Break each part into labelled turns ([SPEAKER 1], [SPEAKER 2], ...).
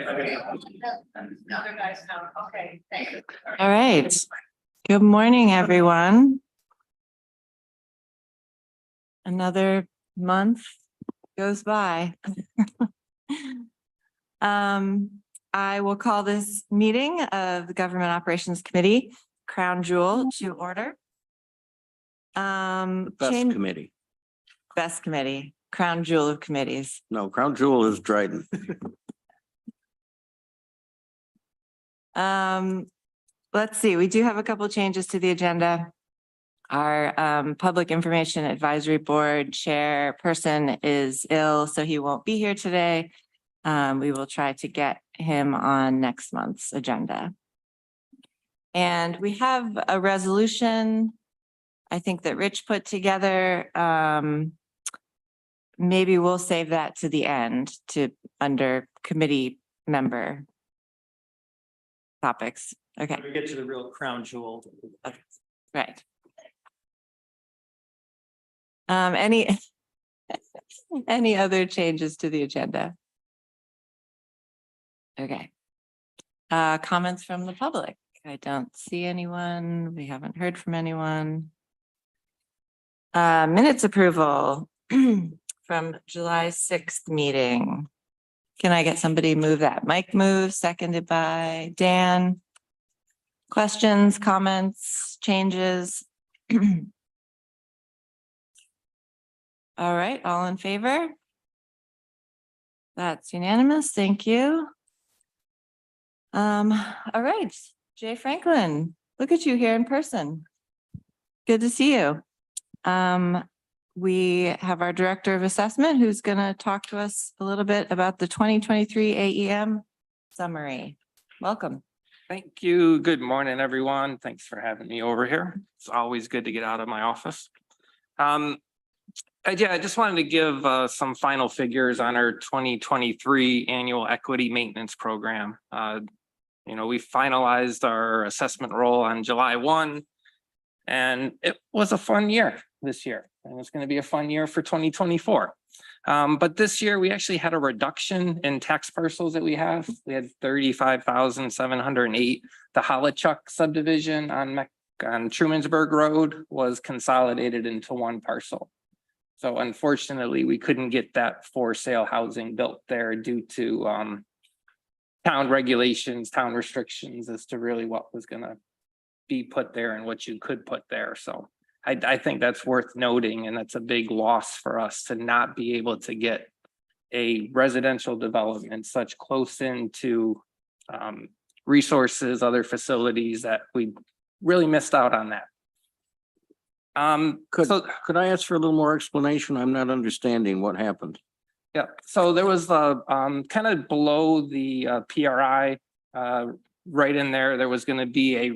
[SPEAKER 1] Other guys know. Okay, thank you.
[SPEAKER 2] All right. Good morning, everyone. Another month goes by. I will call this meeting of the Government Operations Committee, Crown Jewel, to order.
[SPEAKER 3] Best committee.
[SPEAKER 2] Best committee, Crown Jewel of committees.
[SPEAKER 3] No, Crown Jewel is Dryden.
[SPEAKER 2] Let's see, we do have a couple changes to the agenda. Our Public Information Advisory Board chairperson is ill, so he won't be here today. We will try to get him on next month's agenda. And we have a resolution, I think, that Rich put together. Maybe we'll save that to the end under committee member topics. Okay.
[SPEAKER 4] We get to the real crown jewel.
[SPEAKER 2] Okay. Right. Any other changes to the agenda? Okay. Comments from the public? I don't see anyone. We haven't heard from anyone. Minutes approval from July 6th meeting. Can I get somebody to move that? Mike moves, seconded by Dan. Questions, comments, changes? All right, all in favor? That's unanimous. Thank you. All right, Jay Franklin, look at you here in person. Good to see you. We have our Director of Assessment who's going to talk to us a little bit about the 2023 AEM summary. Welcome.
[SPEAKER 5] Thank you. Good morning, everyone. Thanks for having me over here. It's always good to get out of my office. I just wanted to give some final figures on our 2023 annual equity maintenance program. We finalized our assessment roll on July 1, and it was a fun year this year. And it's going to be a fun year for 2024. But this year we actually had a reduction in tax parcels that we have. We had 35,708. The Hollichuck subdivision on Trumansburg Road was consolidated into one parcel. So unfortunately, we couldn't get that for sale housing built there due to town regulations, town restrictions as to really what was going to be put there and what you could put there. So I think that's worth noting, and that's a big loss for us to not be able to get a residential development such close into resources, other facilities, that we really missed out on that.
[SPEAKER 3] Could I ask for a little more explanation? I'm not understanding what happened.
[SPEAKER 5] Yeah, so there was kind of below the PRI, right in there was going to be a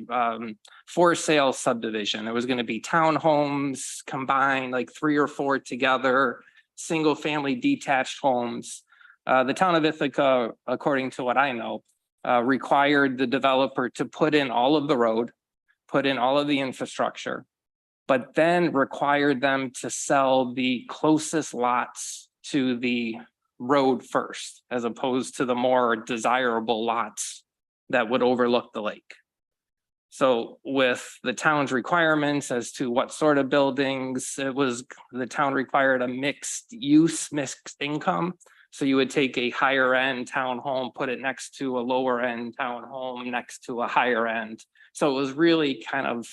[SPEAKER 5] for sale subdivision. There was going to be townhomes combined, like 3 or 4 together, single family detached homes. The town of Ithaca, according to what I know, required the developer to put in all of the road, put in all of the infrastructure, but then required them to sell the closest lots to the road first, as opposed to the more desirable lots that would overlook the lake. So with the town's requirements as to what sort of buildings, the town required a mixed use, mixed income. So you would take a higher end townhome, put it next to a lower end townhome, next to a higher end. So it was really kind of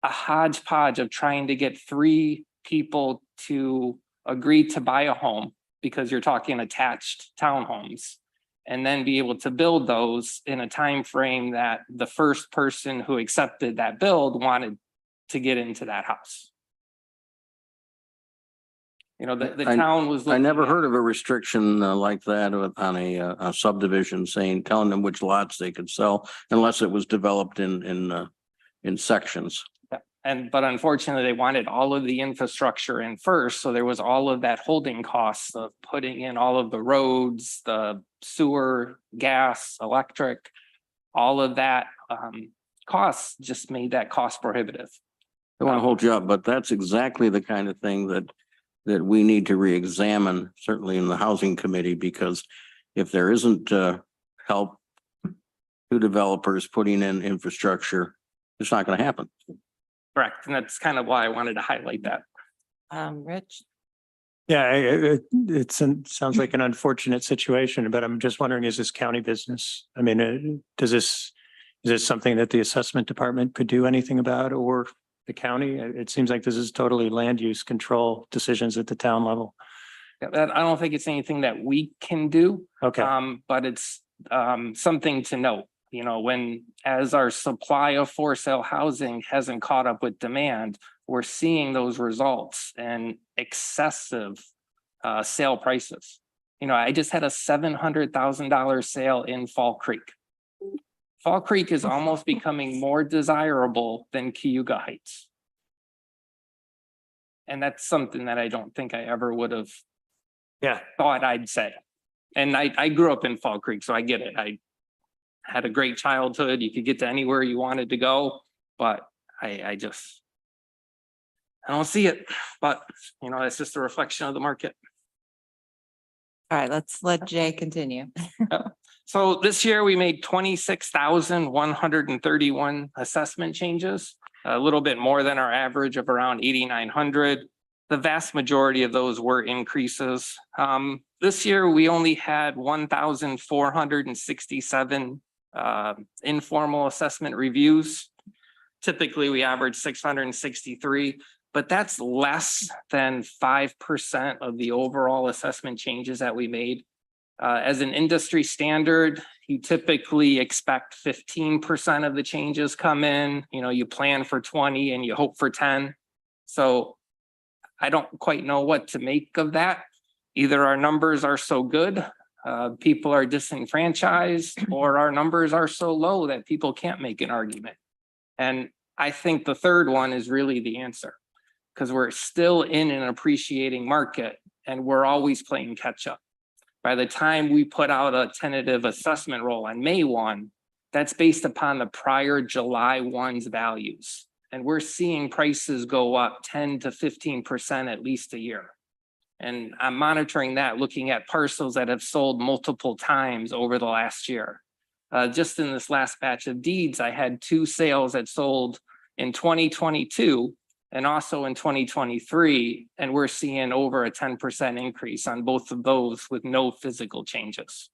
[SPEAKER 5] a hodgepodge of trying to get 3 people to agree to buy a home, because you're talking attached townhomes, and then be able to build those in a time frame that the first person who accepted that build wanted to get into that house. The town was.
[SPEAKER 3] I never heard of a restriction like that on a subdivision telling them which lots they could sell unless it was developed in sections.
[SPEAKER 5] But unfortunately, they wanted all of the infrastructure in first. So there was all of that holding costs of putting in all of the roads, the sewer, gas, electric, all of that costs just made that cost prohibitive.
[SPEAKER 3] I want to hold you up, but that's exactly the kind of thing that that we need to reexamine, certainly in the housing committee, because if there isn't help to developers putting in infrastructure, it's not going to happen.
[SPEAKER 5] Correct. And that's kind of why I wanted to highlight that.
[SPEAKER 2] Rich?
[SPEAKER 4] Yeah, sounds like an unfortunate situation, but I'm just wondering, is this county business? I mean, is this something that the assessment department could do anything about, or the county? It seems like this is totally land use control decisions at the town level.
[SPEAKER 5] Yeah, I don't think it's anything that we can do.
[SPEAKER 4] Okay,
[SPEAKER 5] But it's something to note, you know, as our supply of for sale housing hasn't caught up with demand, we're seeing those results and excessive sale prices. You know, I just had a $700,000 sale in Fall Creek. Fall Creek is almost becoming more desirable than Cayuga Heights. And that's something that I don't think I ever would have
[SPEAKER 4] yeah,
[SPEAKER 5] thought I'd say. And I grew up in Fall Creek, so I get it. I had a great childhood. You could get to anywhere you wanted to go, but I don't see it. But, you know, it's just a reflection of the market.
[SPEAKER 2] All right, let's let Jay continue.
[SPEAKER 5] So this year we made 26,131 assessment changes, a little bit more than our average of around 8,900. The vast majority of those were increases. This year we only had 1,467 informal assessment reviews. Typically we average 663, but that's less than 5% of the overall assessment changes that we made. As an industry standard, you typically expect 15% of the changes come in. You know, you plan for 20 and you hope for 10. So I don't quite know what to make of that. Either our numbers are so good, people are disenfranchised, or our numbers are so low that people can't make an argument. And I think the third one is really the answer, because we're still in an appreciating market and we're always playing catch up. By the time we put out a tentative assessment roll on May 1, that's based upon the prior July 1's values. And we're seeing prices go up 10 to 15% at least a year. And I'm monitoring that, looking at parcels that have sold multiple times over the last year. Just in this last batch of deeds, I had 2 sales that sold in 2022 and also in 2023, and we're seeing over a 10% increase on both of those with no physical changes.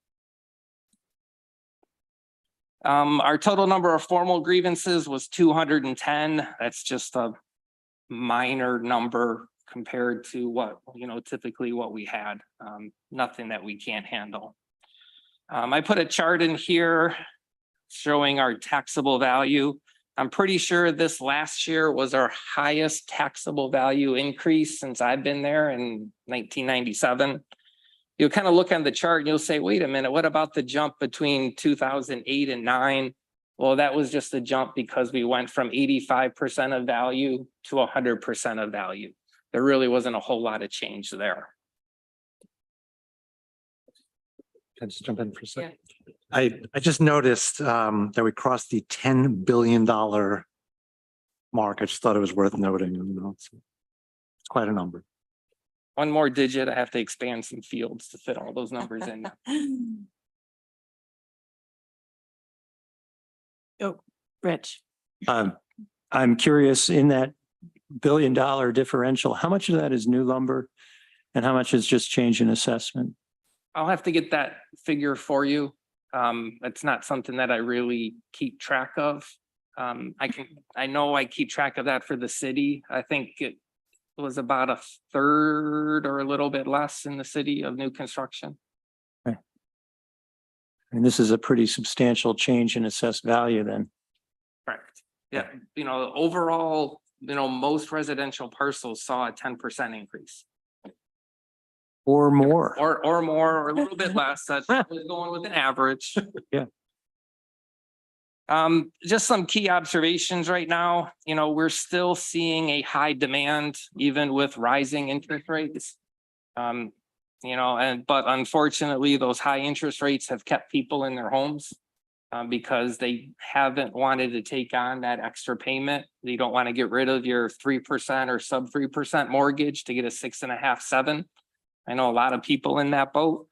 [SPEAKER 5] Our total number of formal grievances was 210. That's just a minor number compared to what, you know, typically what we had. Nothing that we can't handle. I put a chart in here showing our taxable value. I'm pretty sure this last year was our highest taxable value increase since I've been there in 1997. You'll kind of look on the chart and you'll say, wait a minute, what about the jump between 2008 and 9? Well, that was just a jump because we went from 85% of value to 100% of value. There really wasn't a whole lot of change there.
[SPEAKER 4] can I just jump in for a second?
[SPEAKER 2] Yeah.
[SPEAKER 4] I just noticed that we crossed the $10 billion mark. I just thought it was worth noting. You know, it's quite a number.
[SPEAKER 5] One more digit, I have to expand some fields to fit all those numbers in.
[SPEAKER 2] Oh, Rich.
[SPEAKER 4] I'm curious, in that $1 billion differential, how much of that is new lumber and how much is just change in assessment?
[SPEAKER 5] I'll have to get that figure for you. It's not something that I really keep track of. I know I keep track of that for the city. I think it was about a third or a little bit less in the city of new construction.
[SPEAKER 4] Okay. And this is a pretty substantial change in assessed value then.
[SPEAKER 5] Correct. Yeah, you know, overall, you know, most residential parcels saw a 10% increase.
[SPEAKER 4] Or more.
[SPEAKER 5] Or more, or a little bit less. That's was going with an average.
[SPEAKER 4] Yeah.
[SPEAKER 5] Just some key observations right now. You know, we're still seeing a high demand, even with rising interest rates. You know, but unfortunately, those high interest rates have kept people in their homes. because they haven't wanted to take on that extra payment. You don't want to get rid of your 3% or sub 3% mortgage to get a 6.5, 7. I know a lot of people in that boat.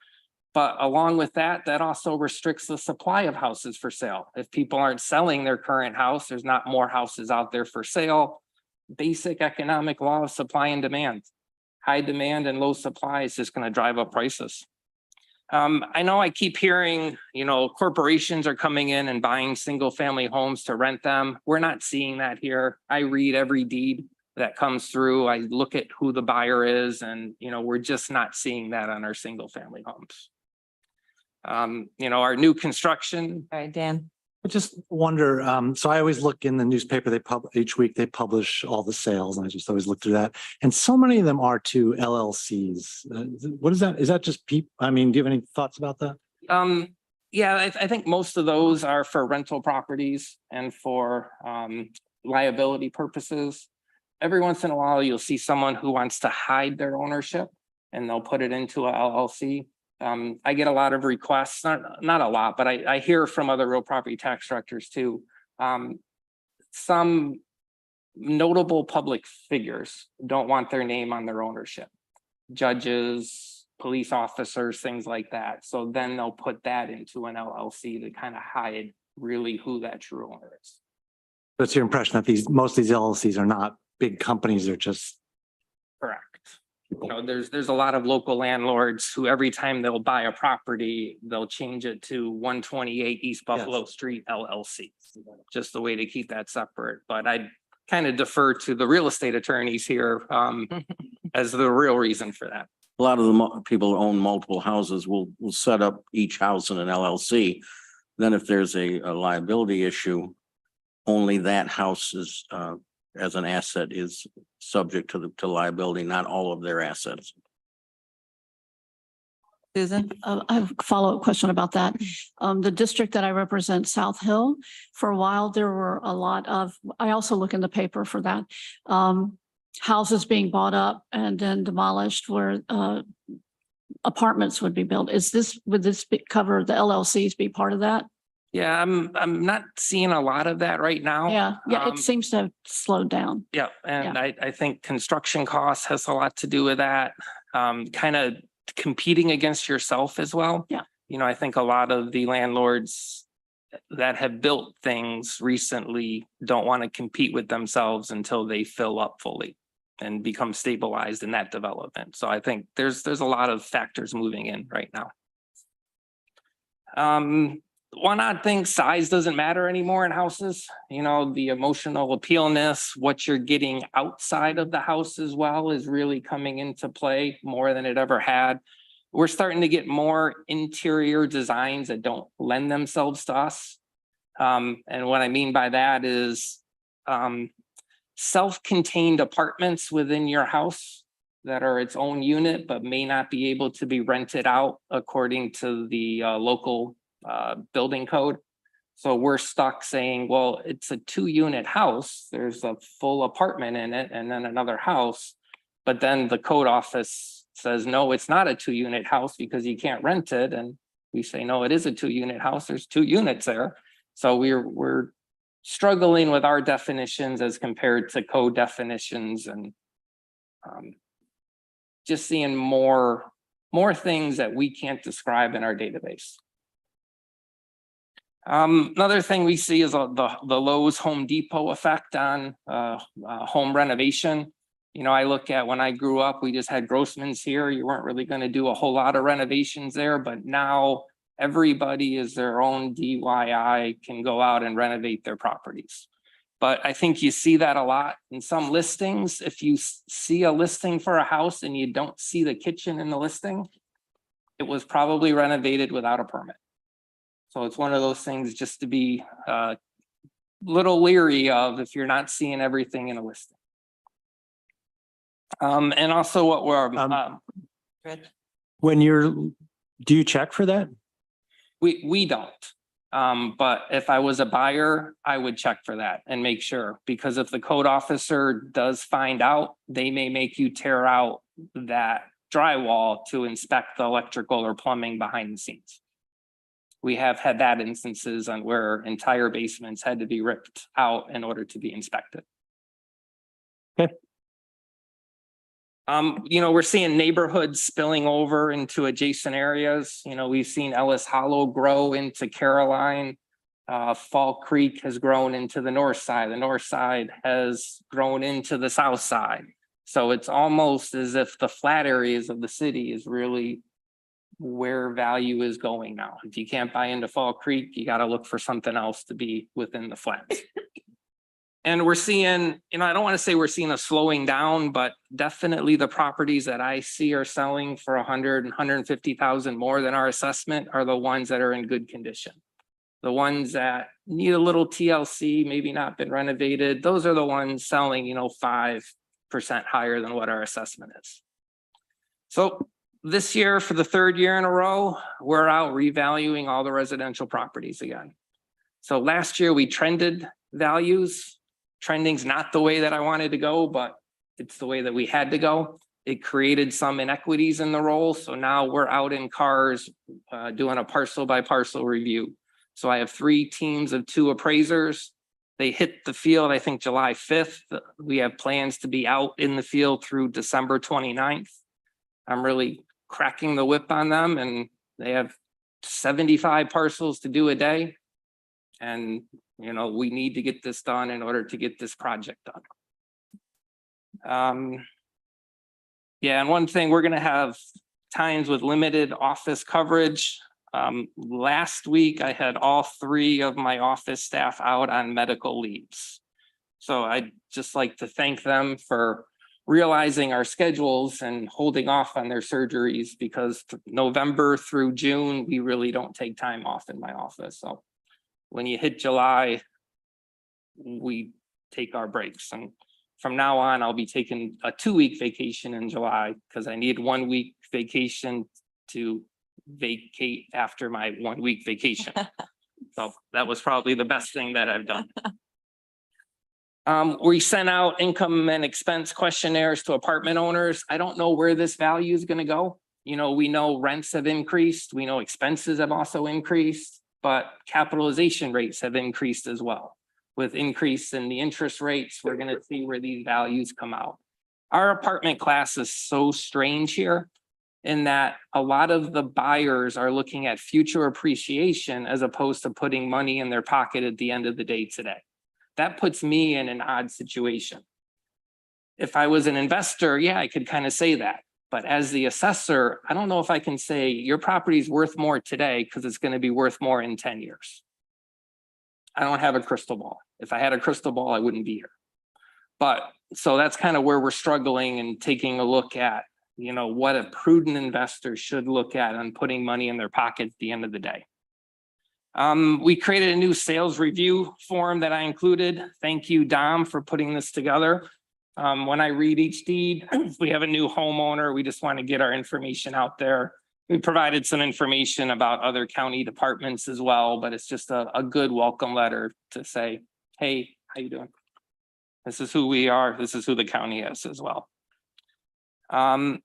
[SPEAKER 5] But along with that, that also restricts the supply of houses for sale. If people aren't selling their current house, there's not more houses out there for sale. Basic economic law of supply and demand. High demand and low supply is just going to drive up prices. I know I keep hearing, corporations are coming in and buying single family homes to rent them. We're not seeing that here. I read every deed that comes through. I look at who the buyer is, and, we're just not seeing that on our single family homes. Our new construction.
[SPEAKER 2] All right, Dan.
[SPEAKER 6] I just wonder, so I always look in the newspaper, each week they publish all the sales, and I just always look through that. And so many of them are to LLCs. What is that? Is that just people? I mean, do you have any thoughts about that?
[SPEAKER 5] Yeah, I think most of those are for rental properties and for liability purposes. Every once in a while, you'll see someone who wants to hide their ownership and they'll put it into a LLC. I get a lot of requests, not a lot, but I hear from other real property tax directors too. Some notable public figures don't want their name on their ownership. Judges, police officers, things like that. So then they'll put that into an LLC to kind of hide really who that true owner is.
[SPEAKER 6] What's your impression that most of these LLCs are not big companies, they're just
[SPEAKER 5] Correct.
[SPEAKER 6] people?
[SPEAKER 5] There's a lot of local landlords who every time they'll buy a property, they'll change it to 128 East Buffalo Street LLC. Just the way to keep that separate. But I kind of defer to the real estate attorneys here as the real reason for that.
[SPEAKER 3] A lot of the people who own multiple houses will set up each house in an LLC. Then if there's a liability issue, only that house is as an asset is subject to liability, not all of their assets.
[SPEAKER 2] Susan?
[SPEAKER 7] I have a follow-up question about that. The district that I represent, South Hill, for a while, there were a lot of, I also look in the paper for that, houses being bought up and then demolished where apartments would be built. Would this cover the LLCs be part of that?
[SPEAKER 5] Yeah, I'm not seeing a lot of that right now.
[SPEAKER 7] Yeah, it seems to have slowed down.
[SPEAKER 5] Yeah, and I think construction costs has a lot to do with that. Kind of competing against yourself as well.
[SPEAKER 7] Yeah.
[SPEAKER 5] I think a lot of the landlords that have built things recently don't want to compete with themselves until they fill up fully and become stabilized in that development. So I think there's a lot of factors moving in right now. One odd thing, size doesn't matter anymore in houses. The emotional appealness, what you're getting outside of the house as well is really coming into play more than it ever had. We're starting to get more interior designs that don't lend themselves to us. And what I mean by that is self-contained apartments within your house that are its own unit, but may not be able to be rented out according to the local building code. So we're stuck saying, well, it's a 2-unit house. There's a full apartment in it and then another house. But then the code office says, no, it's not a 2-unit house because you can't rent it. And we say, no, it is a 2-unit house. There's 2 units there. So we're struggling with our definitions as compared to code definitions, and just seeing more things that we can't describe in our database. Another thing we see is the Lowe's Home Depot effect on home renovation. I look at when I grew up, we just had Grossman's here. You weren't really going to do a whole lot of renovations there, but now everybody is their own DIY, can go out and renovate their properties. But I think you see that a lot in some listings. If you see a listing for a house and you don't see the kitchen in the listing, it was probably renovated without a permit. So it's one of those things just to be a little leery of if you're not seeing everything in a listing. And also what we're
[SPEAKER 4] Do you check for that?
[SPEAKER 5] we don't. But if I was a buyer, I would check for that and make sure, because if the code officer does find out, they may make you tear out that drywall to inspect the electrical or plumbing behind the scenes. we have had that instances on where entire basements had to be ripped out in order to be inspected.
[SPEAKER 4] Okay.
[SPEAKER 5] We're seeing neighborhoods spilling over into adjacent areas. We've seen Ellis Hollow grow into Caroline. Fall Creek has grown into the north side. The north side has grown into the south side. So it's almost as if the flat areas of the city is really where value is going now. If you can't buy into Fall Creek, you got to look for something else to be within the flats. And we're seeing, I don't want to say we're seeing a slowing down, but definitely the properties that I see are selling for 100 and 150,000 more than our assessment are the ones that are in good condition. The ones that need a little TLC, maybe not been renovated, those are the ones selling, 5% higher than what our assessment is. So this year, for the third year in a row, we're out revaluing all the residential properties again. So last year we trended values. Trending's not the way that I wanted to go, but it's the way that we had to go. It created some inequities in the roll. So now we're out in cars doing a parcel by parcel review. So I have 3 teams of 2 appraisers. They hit the field, I think, July 5th. We have plans to be out in the field through December 29th. I'm really cracking the whip on them, and they have 75 parcels to do a day. And, we need to get this done in order to get this project done. Yeah, and one thing, we're going to have times with limited office coverage. Last week, I had all 3 of my office staff out on medical leaves. So I'd just like to thank them for realizing our schedules and holding off on their surgeries, because November through June, we really don't take time off in my office. So when you hit July, we take our breaks. And from now on, I'll be taking a 2-week vacation in July, because I need 1 week vacation to vacate after my 1 week vacation. So that was probably the best thing that I've done. We sent out income and expense questionnaires to apartment owners. I don't know where this value is going to go. We know rents have increased. We know expenses have also increased, but capitalization rates have increased as well. With increase in the interest rates, we're going to see where these values come out. Our apartment class is so strange here in that a lot of the buyers are looking at future appreciation as opposed to putting money in their pocket at the end of the day today. That puts me in an odd situation. If I was an investor, yeah, I could kind of say that. But as the assessor, I don't know if I can say your property is worth more today because it's going to be worth more in 10 years. I don't have a crystal ball. If I had a crystal ball, I wouldn't be here. But so that's kind of where we're struggling and taking a look at, what a prudent investor should look at on putting money in their pocket at the end of the day. We created a new sales review form that I included. Thank you, Dom, for putting this together. When I read each deed, if we have a new homeowner, we just want to get our information out there. We provided some information about other county departments as well, but it's just a good welcome letter to say, hey, how you doing? This is who we are. This is who the county is as well. And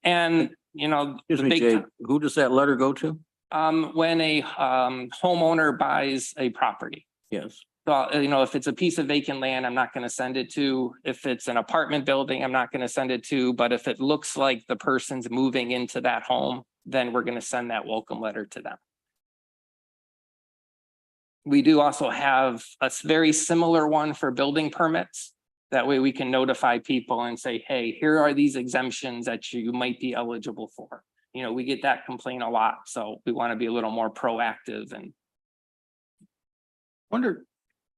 [SPEAKER 3] Excuse me, Jay, who does that letter go to?
[SPEAKER 5] When a homeowner buys a property.
[SPEAKER 3] Yes.
[SPEAKER 5] So, if it's a piece of vacant land, I'm not going to send it to. If it's an apartment building, I'm not going to send it to. But if it looks like the person's moving into that home, then we're going to send that welcome letter to them. We do also have a very similar one for building permits. That way we can notify people and say, hey, here are these exemptions that you might be eligible for. We get that complaint a lot. So we want to be a little more proactive. And
[SPEAKER 3] Wonder,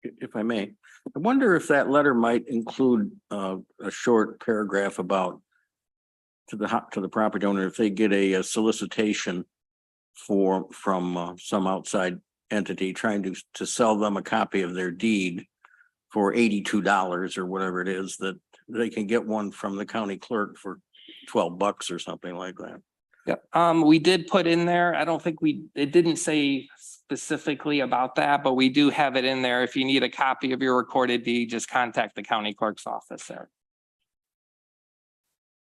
[SPEAKER 3] if I may, I wonder if that letter might include a short paragraph about to the property owner, if they get a solicitation from some outside entity trying to sell them a copy of their deed for $82 or whatever it is, that they can get one from the county clerk for $12 or something like that.
[SPEAKER 5] yeah, we did put in there. I don't think it didn't say specifically about that, but we do have it in there. If you need a copy of your recorded deed, just contact the county clerk's office there.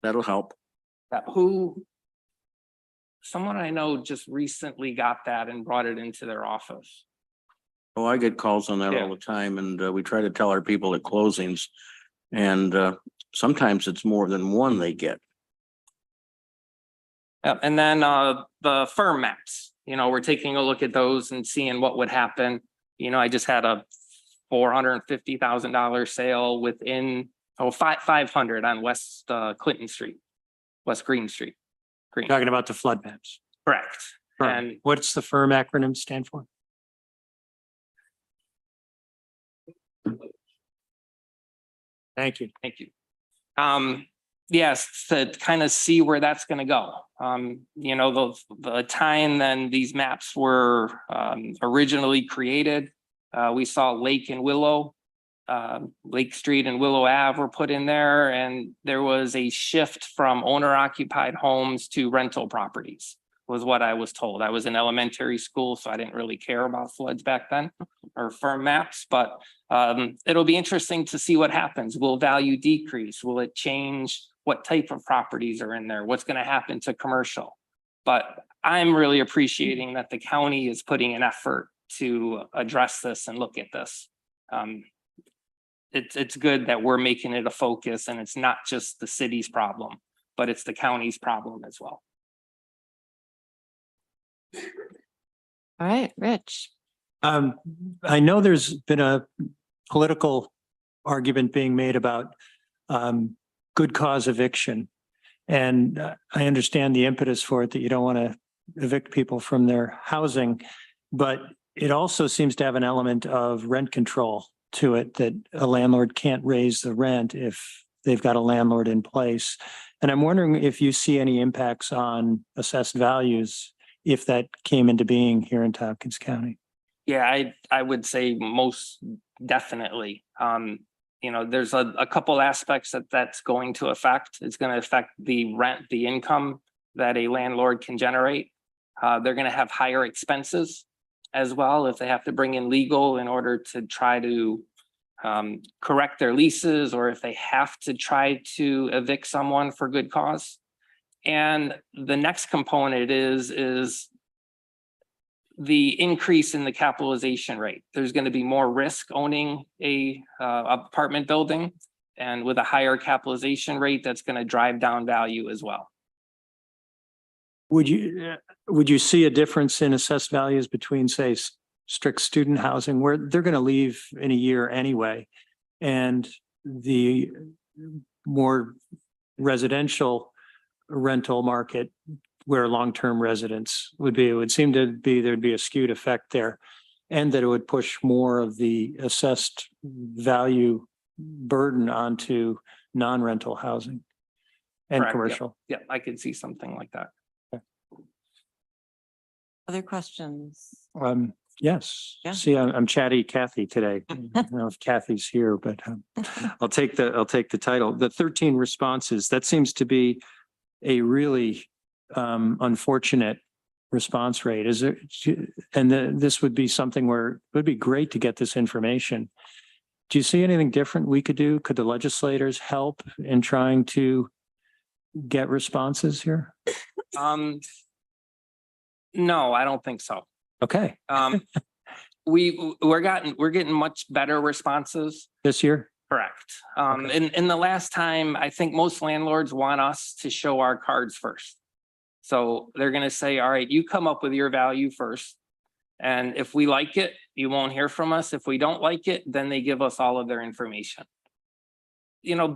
[SPEAKER 3] That'll help.
[SPEAKER 5] Who? Someone I know just recently got that and brought it into their office.
[SPEAKER 3] Oh, I get calls on that
[SPEAKER 5] Yeah.
[SPEAKER 3] all the time, and we try to tell our people at closings. And sometimes it's more than one they get.
[SPEAKER 5] And then the firm maps, we're taking a look at those and seeing what would happen. I just had a $450,000 sale within 500 on West Clinton Street, West Green Street. Green,
[SPEAKER 4] Talking about the flood maps.
[SPEAKER 5] correct.
[SPEAKER 4] Firm.
[SPEAKER 5] And
[SPEAKER 4] What's the firm acronym stand for? Thank you.
[SPEAKER 5] thank you. Yes, to kind of see where that's going to go. The time then these maps were originally created, we saw Lake and Willow, Lake Street and Willow Ave were put in there, and there was a shift from owner occupied homes to rental properties, was what I was told. I was in elementary school, so I didn't really care about floods back then or firm maps, but it'll be interesting to see what happens. Will value decrease? Will it change what type of properties are in there? What's going to happen to commercial? But I'm really appreciating that the county is putting an effort to address this and look at this. It's good that we're making it a focus, and it's not just the city's problem, but it's the county's problem as well.
[SPEAKER 2] All right, Rich.
[SPEAKER 4] I know there's been a political argument being made about good cause eviction. And I understand the impetus for it, that you don't want to evict people from their housing, but it also seems to have an element of rent control to it, that a landlord can't raise the rent if they've got a landlord in place. And I'm wondering if you see any impacts on assessed values if that came into being here in Tompkins County.
[SPEAKER 5] Yeah, I would say most definitely. There's a couple aspects that's going to affect. It's going to affect the rent, the income that a landlord can generate. They're going to have higher expenses as well if they have to bring in legal in order to try to correct their leases, or if they have to try to evict someone for good cause. And the next component is the increase in the capitalization rate. There's going to be more risk owning a apartment building, and with a higher capitalization rate, that's going to drive down value as well.
[SPEAKER 4] Would you see a difference in assessed values between, say, strict student housing, where they're going to leave in a year anyway, and the more residential rental market where long-term residents would be? It would seem to be there'd be a skewed effect there, and that it would push more of the assessed value burden onto non-rental housing and
[SPEAKER 5] Correct, yeah.
[SPEAKER 4] commercial.
[SPEAKER 5] Yeah, I could see something like that.
[SPEAKER 2] Other questions?
[SPEAKER 4] Yes.
[SPEAKER 2] Yeah.
[SPEAKER 4] See, I'm chatty Kathy today. I don't know if Kathy's here, but I'll take the title. The 13 responses, that seems to be a really unfortunate response rate. Is there, and this would be something where it would be great to get this information. Do you see anything different we could do? Could the legislators help in trying to get responses here?
[SPEAKER 5] No, I don't think so.
[SPEAKER 4] Okay,
[SPEAKER 5] We're getting much better responses.
[SPEAKER 4] this year?
[SPEAKER 5] Correct.
[SPEAKER 4] Okay.
[SPEAKER 5] In the last time, I think most landlords want us to show our cards first. So they're going to say, all right, you come up with your value first. And if we like it, you won't hear from us. If we don't like it, then they give us all of their information.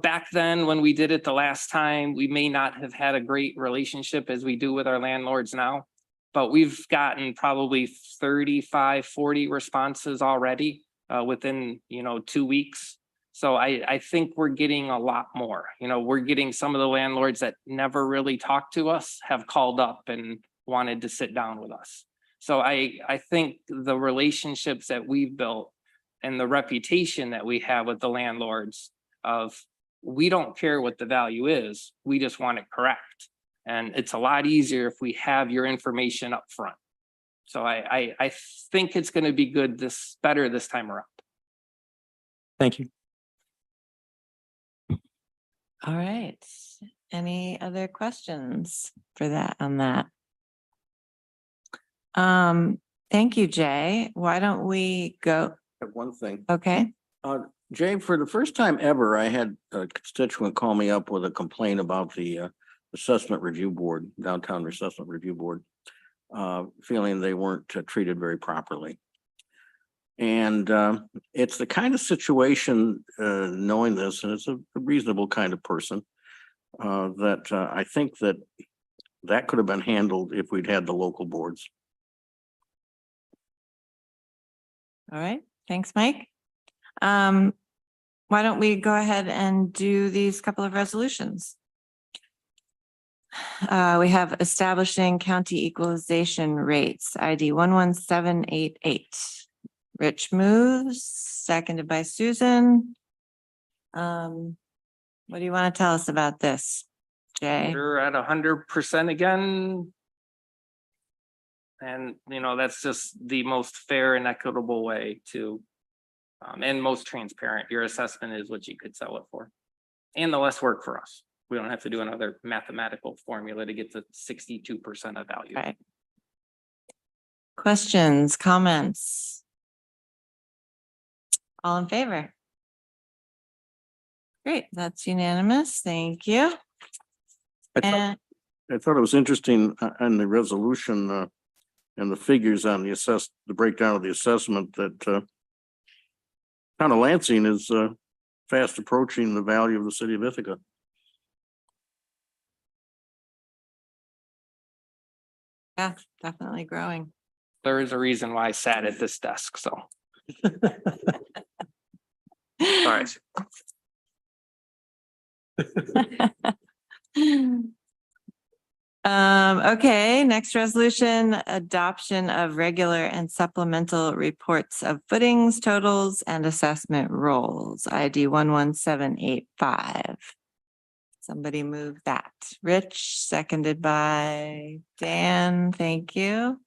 [SPEAKER 5] Back then when we did it the last time, we may not have had a great relationship as we do with our landlords now, but we've gotten probably 35, 40 responses already within, 2 weeks. So I think we're getting a lot more. We're getting some of the landlords that never really talked to us have called up and wanted to sit down with us. So I think the relationships that we've built and the reputation that we have with the landlords of, we don't care what the value is, we just want it correct. And it's a lot easier if we have your information up front. So I think it's going to be better this time around.
[SPEAKER 4] Thank you.
[SPEAKER 2] All right. Any other questions for that on that? Thank you, Jay. Why don't we go?
[SPEAKER 3] One thing.
[SPEAKER 2] Okay,
[SPEAKER 3] Jay, for the first time ever, I had a constituent call me up with a complaint about the Assessment Review Board, Downtown Assessment Review Board, feeling they weren't treated very properly. And it's the kind of situation, knowing this, and it's a reasonable kind of person, that I think that could have been handled if we'd had the local boards.
[SPEAKER 2] all right. Thanks, Mike. Why don't we go ahead and do these couple of resolutions? We have establishing county equalization rates, ID 11788. Rich moves, seconded by Susan. What do you want to tell us about this, Jay?
[SPEAKER 5] We're at 100% again. And, you know, that's just the most fair and equitable way to, and most transparent. Your assessment is what you could sell it for. And the less work for us. We don't have to do another mathematical formula to get to 62% of value.
[SPEAKER 2] Right. Questions, comments? All in favor? Great, that's unanimous. Thank you. And
[SPEAKER 3] I thought it was interesting on the resolution and the figures on the breakdown of the assessment that town of Lansing is fast approaching the value of the city of Ithaca.
[SPEAKER 2] yeah, definitely growing.
[SPEAKER 5] There is a reason why I sat at this desk, so. All right.
[SPEAKER 2] Okay, next resolution, adoption of regular and supplemental reports of footings, totals, and assessment rolls, ID 11785. Somebody move that. Rich, seconded by Dan. Thank you.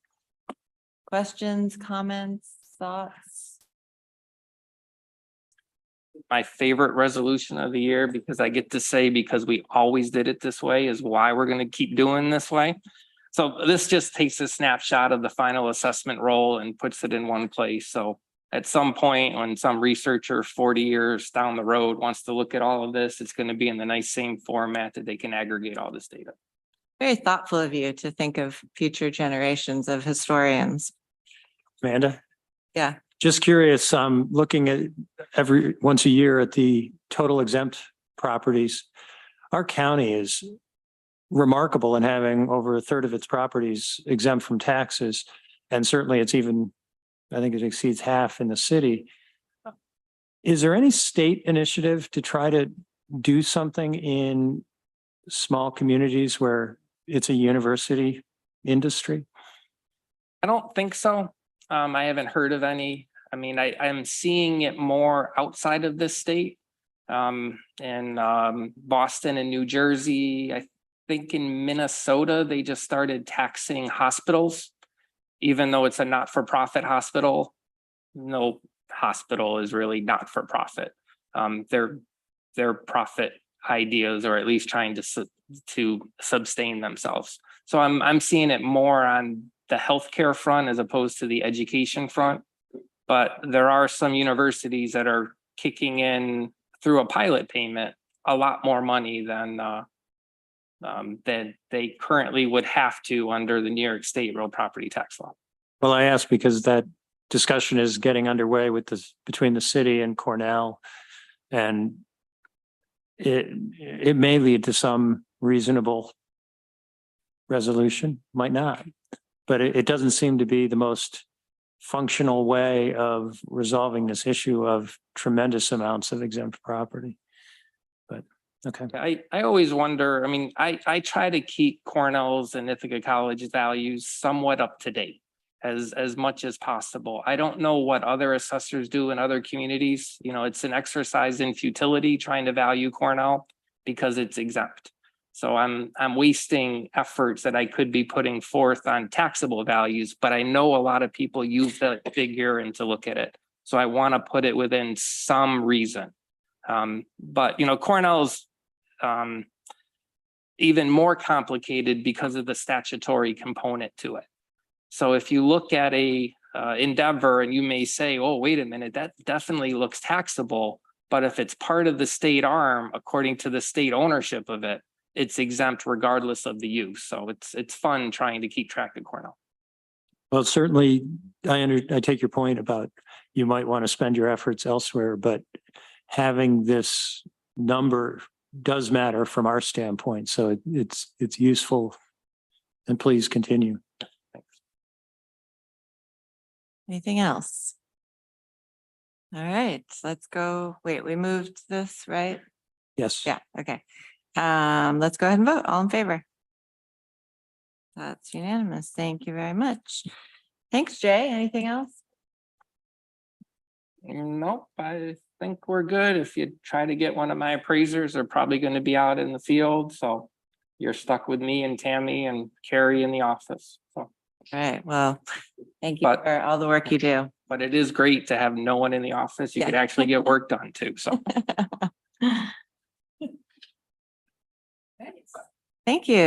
[SPEAKER 2] Questions, comments, thoughts?
[SPEAKER 5] My favorite resolution of the year, because I get to say, because we always did it this way, is why we're going to keep doing this way. So this just takes a snapshot of the final assessment roll and puts it in one place. So at some point, when some researcher 40 years down the road wants to look at all of this, it's going to be in the nice same format that they can aggregate all this data.
[SPEAKER 2] Very thoughtful of you to think of future generations of historians.
[SPEAKER 4] Amanda?
[SPEAKER 2] Yeah.
[SPEAKER 4] Just curious, looking at once a year at the total exempt properties. Our county is remarkable in having over a third of its properties exempt from taxes. And certainly it's even, I think it exceeds half in the city. Is there any state initiative to try to do something in small communities where it's a university industry?
[SPEAKER 5] I don't think so. I haven't heard of any. I mean, I'm seeing it more outside of this state, in Boston and New Jersey. I think in Minnesota, they just started taxing hospitals, even though it's a not-for-profit hospital. No hospital is really not-for-profit. Their profit ideas are at least trying to sustain themselves. So I'm seeing it more on the healthcare front as opposed to the education front. But there are some universities that are kicking in through a pilot payment a lot more money than they currently would have to under the New York State real property tax law.
[SPEAKER 4] Well, I asked because that discussion is getting underway with this between the city and Cornell. And it may lead to some reasonable resolution, might not. But it doesn't seem to be the most functional way of resolving this issue of tremendous amounts of exempt property. But, okay.
[SPEAKER 5] I always wonder, I mean, I try to keep Cornell's and Ithaca College's values somewhat up to date as much as possible. I don't know what other assessors do in other communities. You know, it's an exercise in futility trying to value Cornell because it's exempt. So I'm wasting efforts that I could be putting forth on taxable values, but I know a lot of people use that figure and to look at it. So I want to put it within some reason. But, you know, Cornell's even more complicated because of the statutory component to it. So if you look at a endeavor and you may say, oh, wait a minute, that definitely looks taxable. But if it's part of the state arm, according to the state ownership of it, it's exempt regardless of the use. So it's fun trying to keep track of Cornell.
[SPEAKER 4] Well, certainly, I take your point about you might want to spend your efforts elsewhere, but having this number does matter from our standpoint. So it's useful. And please continue.
[SPEAKER 2] Anything else? All right, let's go. Wait, we moved this, right?
[SPEAKER 4] Yes.
[SPEAKER 2] Yeah, okay. Let's go ahead and vote. All in favor? That's unanimous. Thank you very much. Thanks, Jay. Anything else?
[SPEAKER 5] Nope, I think we're good. If you try to get one of my appraisers, they're probably going to be out in the field. So you're stuck with me and Tammy and Carrie in the office. So,
[SPEAKER 2] All right, well, thank you
[SPEAKER 5] But-
[SPEAKER 2] for all the work you do.
[SPEAKER 5] but it is great to have no one in the office. You
[SPEAKER 2] Yeah.
[SPEAKER 5] could actually get work done too. So
[SPEAKER 2] Thank you.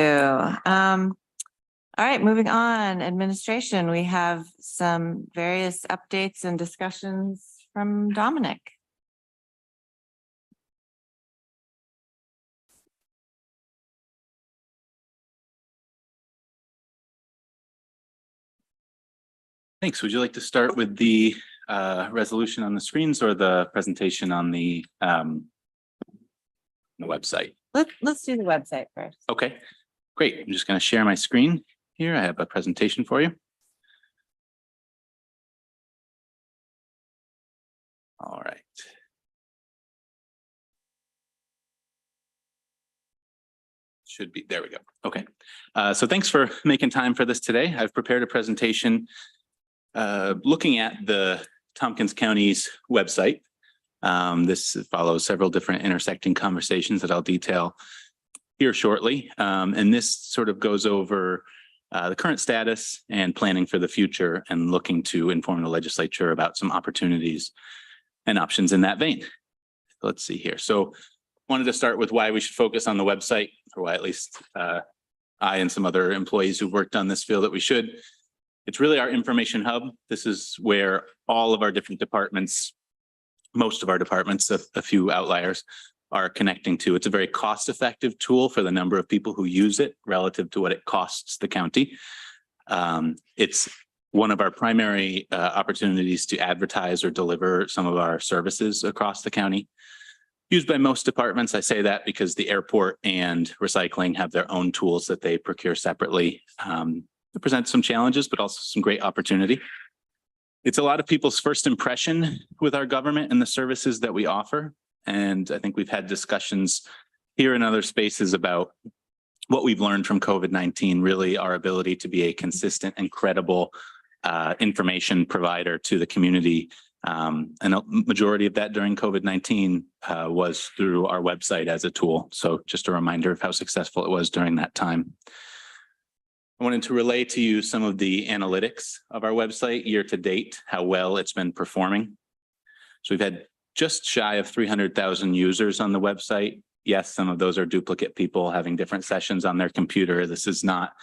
[SPEAKER 2] All right, moving on, administration, we have some various updates and discussions from Dominic.
[SPEAKER 8] Thanks. Would you like to start with the resolution on the screens or the presentation on the website?
[SPEAKER 2] Let's do the website first.
[SPEAKER 8] Okay, great. I'm just going to share my screen here. I have a presentation for you. All right. Should be, there we go. Okay. So thanks for making time for this today. I've prepared a presentation looking at the Tompkins County's website. This follows several different intersecting conversations that I'll detail here shortly. And this sort of goes over the current status and planning for the future and looking to inform the legislature about some opportunities and options in that vein. Let's see here. So wanted to start with why we should focus on the website, or why at least I and some other employees who've worked on this feel that we should. It's really our information hub. This is where all of our different departments, most of our departments, a few outliers, are connecting to. It's a very cost-effective tool for the number of people who use it relative to what it costs the county. It's one of our primary opportunities to advertise or deliver some of our services across the county. Used by most departments. I say that because the airport and recycling have their own tools that they procure separately. It presents some challenges, but also some great opportunity. It's a lot of people's first impression with our government and the services that we offer. And I think we've had discussions here in other spaces about what we've learned from COVID-19, really our ability to be a consistent and credible information provider to the community. And a majority of that during COVID-19 was through our website as a tool. So just a reminder of how successful it was during that time. I wanted to relay to you some of the analytics of our website year to date, how well it's been performing. So we've had just shy of 300,000 users on the website. Yes, some of those are duplicate people having different sessions on their computer. This is not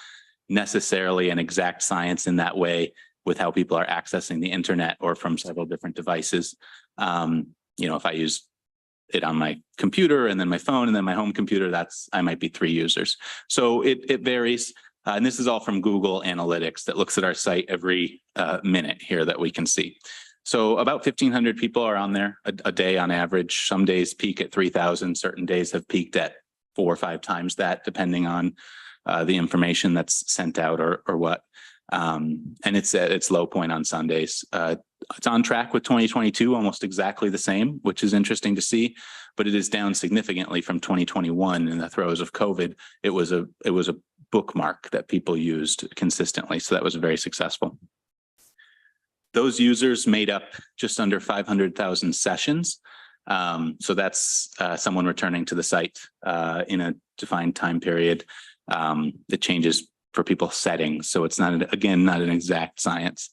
[SPEAKER 8] necessarily an exact science in that way with how people are accessing the internet or from several different devices. If I use it on my computer and then my phone and then my home computer, I might be 3 users. So it varies. And this is all from Google Analytics that looks at our site every minute here that we can see. So about 1,500 people are on there a day on average. Some days peak at 3,000. Certain days have peaked at 4 or 5 times that, depending on the information that's sent out or what. And it's at its low point on Sundays. It's on track with 2022, almost exactly the same, which is interesting to see, but it is down significantly from 2021 in the throes of COVID. It was a bookmark that people used consistently. So that was very successful. Those users made up just under 500,000 sessions. So that's someone returning to the site in a defined time period. It changes for people's settings. So it's not, again, not an exact science,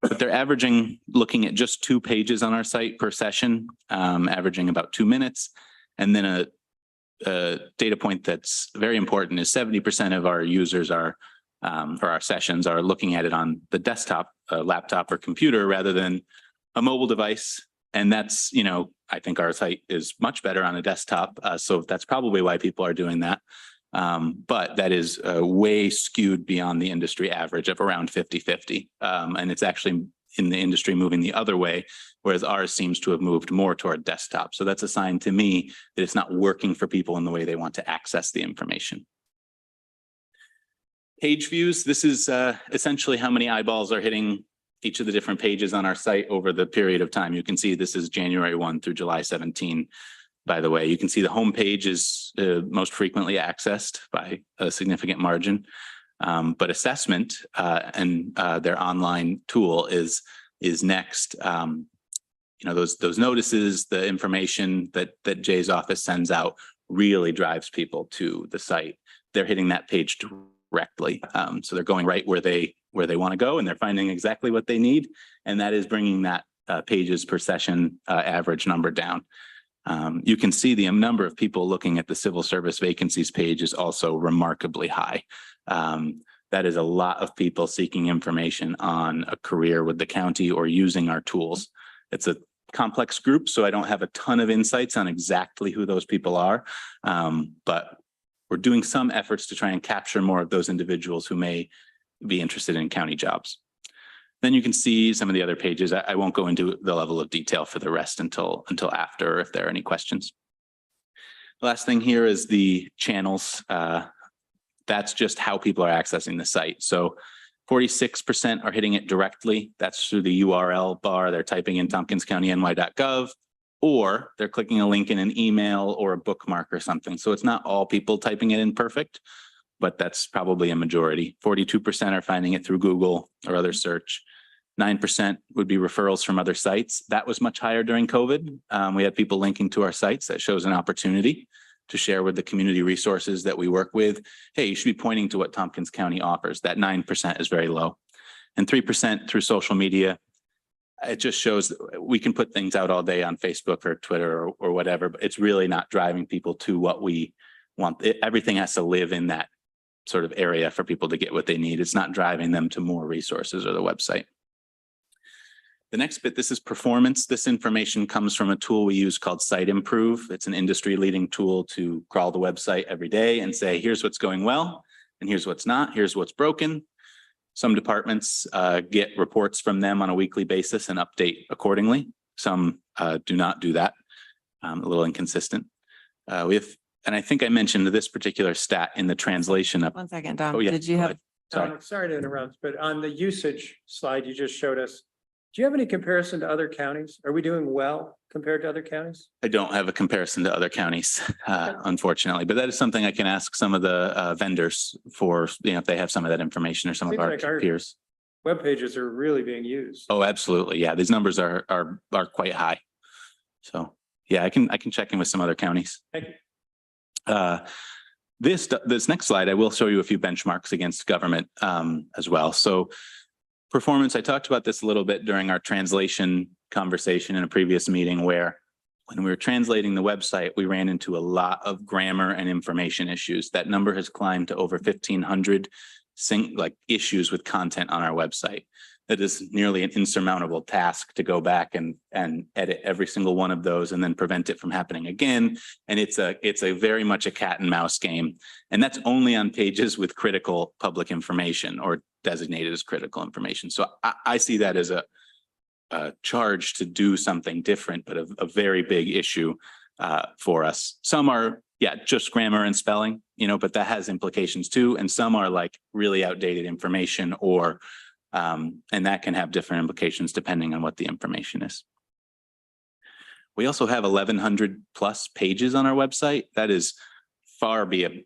[SPEAKER 8] but they're averaging, looking at just 2 pages on our site per session, averaging about 2 minutes. And then a data point that's very important is 70% of our users are for our sessions are looking at it on the desktop, laptop or computer rather than a mobile device. And that's, you know, I think our site is much better on a desktop. So that's probably why people are doing that. But that is way skewed beyond the industry average of around 50-50. And it's actually in the industry moving the other way, whereas ours seems to have moved more toward desktop. So that's a sign to me that it's not working for people in the way they want to access the information. Page views, this is essentially how many eyeballs are hitting each of the different pages on our site over the period of time. You can see this is January 1 through July 17. By the way, you can see the home page is most frequently accessed by a significant margin. But assessment and their online tool is next. You know, those notices, the information that Jay's office sends out really drives people to the site. They're hitting that page directly. So they're going right where they want to go, and they're finding exactly what they need. And that is bringing that pages per session average number down. You can see the number of people looking at the civil service vacancies page is also remarkably high. That is a lot of people seeking information on a career with the county or using our tools. It's a complex group, so I don't have a ton of insights on exactly who those people are. But we're doing some efforts to try and capture more of those individuals who may be interested in county jobs. Then you can see some of the other pages. I won't go into the level of detail for the rest until after, if there are any questions. The last thing here is the channels. That's just how people are accessing the site. So 46% are hitting it directly. That's through the URL bar. They're typing in tompkinscountyny.gov, or they're clicking a link in an email or a bookmark or something. So it's not all people typing it in perfect, but that's probably a majority. 42% are finding it through Google or other search. 9% would be referrals from other sites. That was much higher during COVID. We had people linking to our sites. That shows an opportunity to share with the community resources that we work with. Hey, you should be pointing to what Tompkins County offers. That 9% is very low. And 3% through social media. It just shows we can put things out all day on Facebook or Twitter or whatever, but it's really not driving people to what we want. Everything has to live in that sort of area for people to get what they need. It's not driving them to more resources or the website. The next bit, this is performance. This information comes from a tool we use called Site Improve. It's an industry-leading tool to crawl the website every day and say, here's what's going well, and here's what's not, here's what's broken. Some departments get reports from them on a weekly basis and update accordingly. Some do not do that, a little inconsistent. We have, and I think I mentioned this particular stat in the translation of.
[SPEAKER 2] 1 second, Dom.
[SPEAKER 8] Oh, yeah,
[SPEAKER 2] Did you
[SPEAKER 8] go
[SPEAKER 2] have?
[SPEAKER 8] ahead.
[SPEAKER 4] Sorry to interrupt, but on the usage slide you just showed us, do you have any comparison to other counties? Are we doing well compared to other counties?
[SPEAKER 8] I don't have a comparison to other counties, unfortunately, but that is something I can ask some of the vendors for, you know, if they have some of that information or some of
[SPEAKER 4] Seems
[SPEAKER 8] our
[SPEAKER 4] like our
[SPEAKER 8] peers.
[SPEAKER 4] Web pages are really being used.
[SPEAKER 8] Oh, absolutely. Yeah, these numbers are quite high. So yeah, I can check in with some other counties.
[SPEAKER 4] Thank you.
[SPEAKER 8] This next slide, I will show you a few benchmarks against government as well. So performance, I talked about this a little bit during our translation conversation in a previous meeting, where when we were translating the website, we ran into a lot of grammar and information issues. That number has climbed to over 1,500 issues with content on our website. That is nearly an insurmountable task to go back and edit every single one of those and then prevent it from happening again. And it's a very much a cat and mouse game. And that's only on pages with critical public information or designated as critical information. So I see that as a charge to do something different, but a very big issue for us. Some are, yeah, just grammar and spelling, you know, but that has implications too. And some are like really outdated information or and that can have different implications depending on what the information is. We also have 1,100 plus pages on our website. That is far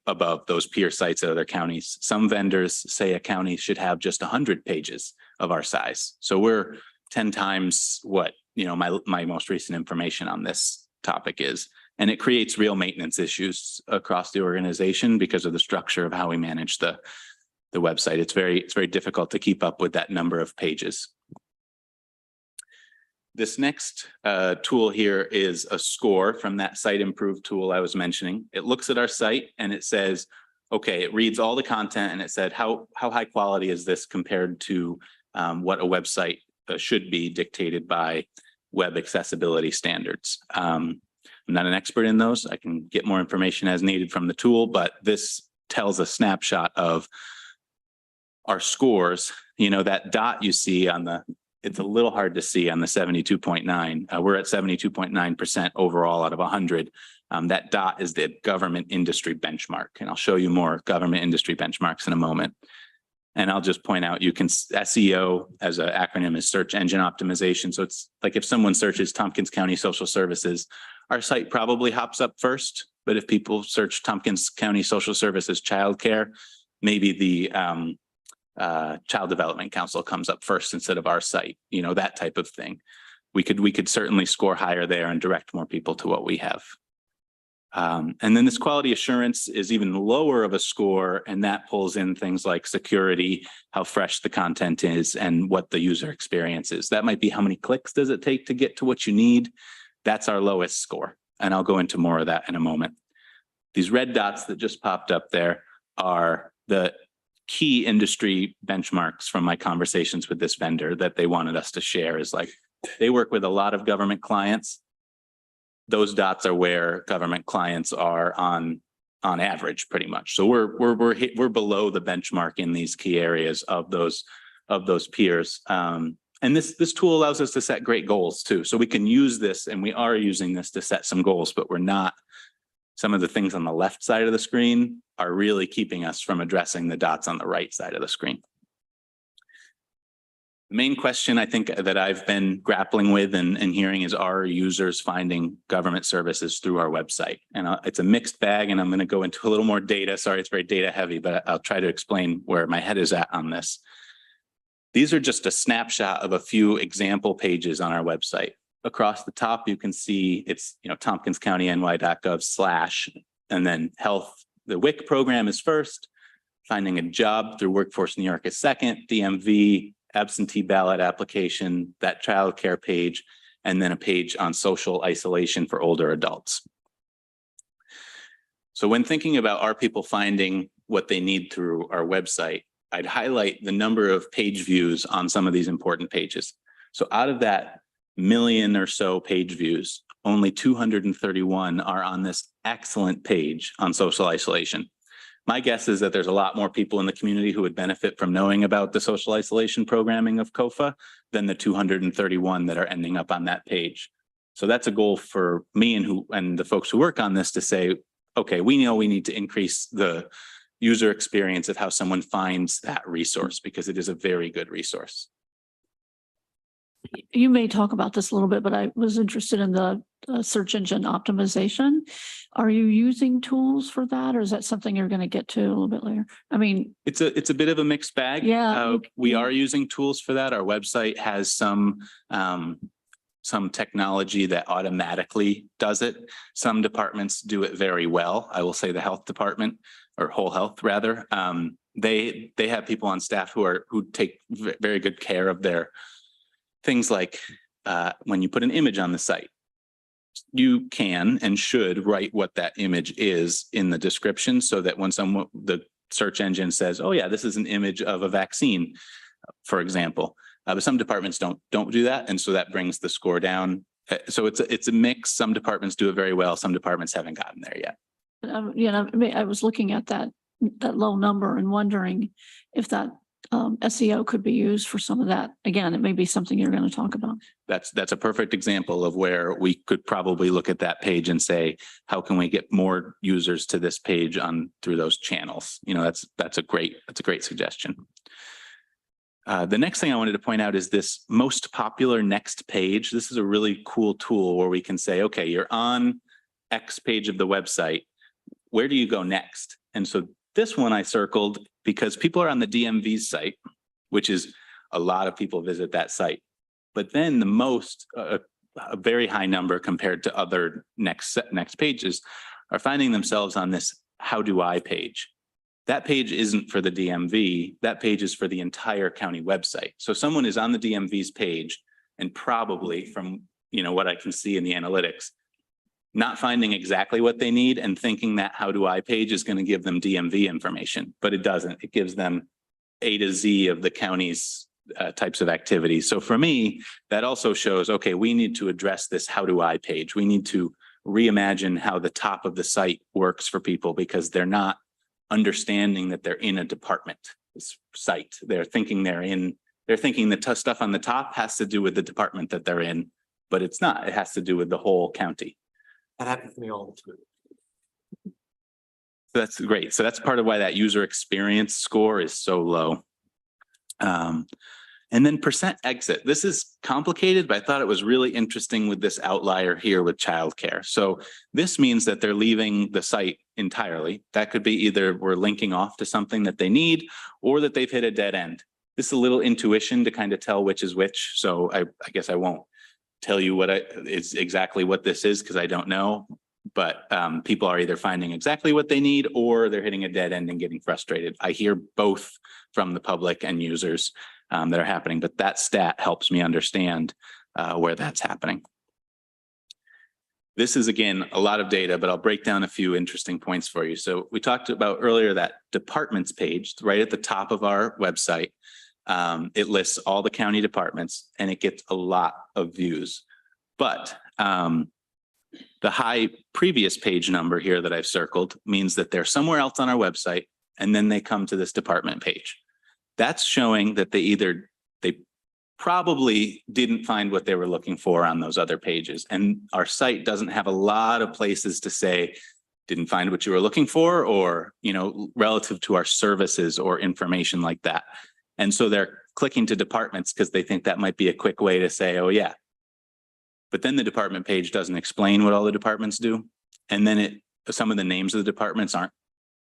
[SPEAKER 8] above those peer sites at other counties. Some vendors say a county should have just 100 pages of our size. So we're 10 times what, you know, my most recent information on this topic is. And it creates real maintenance issues across the organization because of the structure of how we manage the website. It's very difficult to keep up with that number of pages. This next tool here is a score from that Site Improve tool I was mentioning. It looks at our site and it says, okay, it reads all the content and it said, how high quality is this compared to what a website should be dictated by web accessibility standards. I'm not an expert in those. I can get more information as needed from the tool, but this tells a snapshot of our scores. You know, that dot you see on the, it's a little hard to see on the 72.9. We're at 72.9% overall out of 100. That dot is the government industry benchmark, and I'll show you more government industry benchmarks in a moment. And I'll just point out, you can, SEO as an acronym is search engine optimization. So it's like if someone searches Tompkins County Social Services, our site probably hops up first. But if people search Tompkins County Social Services childcare, maybe the Child Development Council comes up first instead of our site, you know, that type of thing. We could certainly score higher there and direct more people to what we have. And then this quality assurance is even lower of a score, and that pulls in things like security, how fresh the content is, and what the user experience is. That might be how many clicks does it take to get to what you need. That's our lowest score, and I'll go into more of that in a moment. These red dots that just popped up there are the key industry benchmarks from my conversations with this vendor that they wanted us to share. Is like, they work with a lot of government clients. Those dots are where government clients are on average, pretty much. So we're below the benchmark in these key areas of those peers. And this tool allows us to set great goals too. So we can use this, and we are using this to set some goals, but we're not. Some of the things on the left side of the screen are really keeping us from addressing the dots on the right side of the screen. The main question I think that I've been grappling with and hearing is, are users finding government services through our website? And it's a mixed bag, and I'm going to go into a little more data. Sorry, it's very data heavy, but I'll try to explain where my head is at on this. These are just a snapshot of a few example pages on our website. Across the top, you can see it's, you know, tompkinscountyny.gov/ and then health. The WIC program is first, finding a job through Workforce New York is second, DMV, absentee ballot application, that childcare page, and then a page on social isolation for older adults. So when thinking about are people finding what they need through our website, I'd highlight the number of page views on some of these important pages. So out of that million or so page views, only 231 are on this excellent page on social isolation. My guess is that there's a lot more people in the community who would benefit from knowing about the social isolation programming of COFA than the 231 that are ending up on that page. So that's a goal for me and the folks who work on this to say, okay, we know we need to increase the user experience of how someone finds that resource, because it is a very good resource.
[SPEAKER 7] You may talk about this a little bit, but I was interested in the search engine optimization. Are you using tools for that, or is that something you're going to get to a little bit later? I mean,
[SPEAKER 8] it's a bit of a mixed bag.
[SPEAKER 7] Yeah.
[SPEAKER 8] We are using tools for that. Our website has some technology that automatically does it. Some departments do it very well. I will say the health department, or whole health rather, they have people on staff who take very good care of their things, like when you put an image on the site, you can and should write what that image is in the description, so that when the search engine says, oh yeah, this is an image of a vaccine, for example. But some departments don't do that, and so that brings the score down. So it's a mix. Some departments do it very well. Some departments haven't gotten there yet.
[SPEAKER 7] you know, I was looking at that low number and wondering if that SEO could be used for some of that. Again, it may be something you're going to talk about.
[SPEAKER 8] That's a perfect example of where we could probably look at that page and say, how can we get more users to this page through those channels? You know, that's a great suggestion. The next thing I wanted to point out is this most popular next page. This is a really cool tool where we can say, okay, you're on X page of the website. Where do you go next? And so this one I circled because people are on the DMV's site, which is a lot of people visit that site. But then a very high number compared to other next pages are finding themselves on this how do I page. That page isn't for the DMV. That page is for the entire county website. So someone is on the DMV's page, and probably from what I can see in the analytics, not finding exactly what they need and thinking that how do I page is going to give them DMV information, but it doesn't. It gives them A to Z of the county's types of activities. So for me, that also shows, okay, we need to address this how do I page. We need to reimagine how the top of the site works for people because they're not understanding that they're in a department site. They're thinking the stuff on the top has to do with the department that they're in, but it's not. It has to do with the whole county.
[SPEAKER 6] That happens to me all the time.
[SPEAKER 8] So that's great. So that's part of why that user experience score is so low. And then percent exit. This is complicated, but I thought it was really interesting with this outlier here with childcare. So this means that they're leaving the site entirely. That could be either we're linking off to something that they need or that they've hit a dead end. This is a little intuition to kind of tell which is which. So I guess I won't tell you is exactly what this is because I don't know. But people are either finding exactly what they need or they're hitting a dead end and getting frustrated. I hear both from the public and users that are happening, but that stat helps me understand where that's happening. This is, again, a lot of data, but I'll break down a few interesting points for you. So we talked about earlier that departments page right at the top of our website. It lists all the county departments and it gets a lot of views. But the high previous page number here that I've circled means that they're somewhere else on our website and then they come to this department page. That's showing that they probably didn't find what they were looking for on those other pages. And our site doesn't have a lot of places to say, didn't find what you were looking for, or, relative to our services or information like that. And so they're clicking to departments because they think that might be a quick way to say, oh yeah. But then the department page doesn't explain what all the departments do. And then some of the names of the departments aren't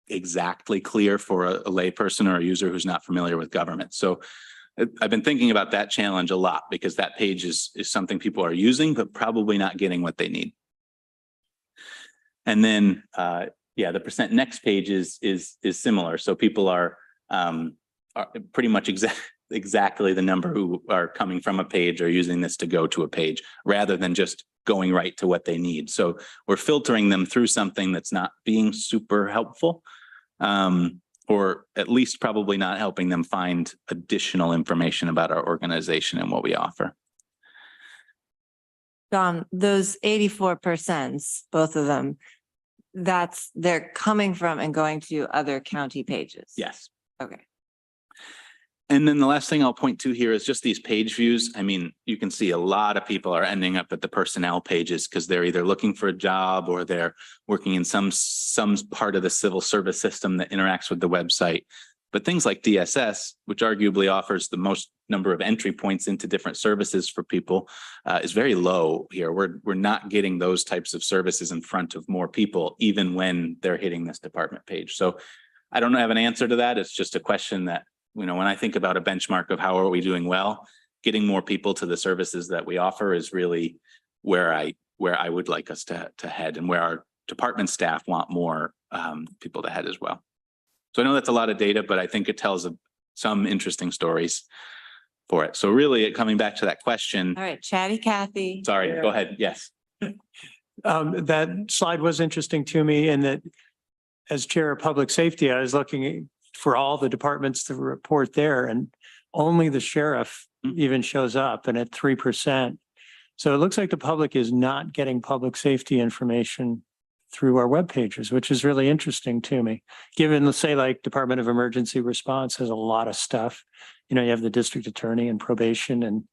[SPEAKER 8] exactly clear for a layperson or a user who's not familiar with government. So I've been thinking about that challenge a lot because that page is something people are using, but probably not getting what they need. And then, the percent next page is similar. So people are pretty much exactly the number who are coming from a page or using this to go to a page rather than just going right to what they need. So we're filtering them through something that's not being super helpful, or at least probably not helping them find additional information about our organization and what we offer.
[SPEAKER 2] Those 84%, both of them, they're coming from and going to other county pages.
[SPEAKER 8] Yes.
[SPEAKER 2] Okay.
[SPEAKER 8] And then the last thing I'll point to here is just these page views. I mean, you can see a lot of people are ending up at the personnel pages because they're either looking for a job or they're working in some part of the civil service system that interacts with the website. But things like DSS, which arguably offers the most number of entry points into different services for people, is very low here. We're not getting those types of services in front of more people, even when they're hitting this department page. So I don't have an answer to that. It's just a question that, when I think about a benchmark of how are we doing well, getting more people to the services that we offer is really where I would like us to head, and where our department staff want more people to head as well. So I know that's a lot of data, but I think it tells some interesting stories for it. So really coming back to that question.
[SPEAKER 2] All right, Chatty Cathy.
[SPEAKER 8] Sorry, go ahead. Yes.
[SPEAKER 4] That slide was interesting to me, in that as chair of public safety, I was looking for all the departments to report there, and only the sheriff even shows up, and at 3%. So it looks like the public is not getting public safety information through our web pages, which is really interesting to me, given, let's say, like Department of Emergency Response has a lot of stuff. You have the district attorney and probation, and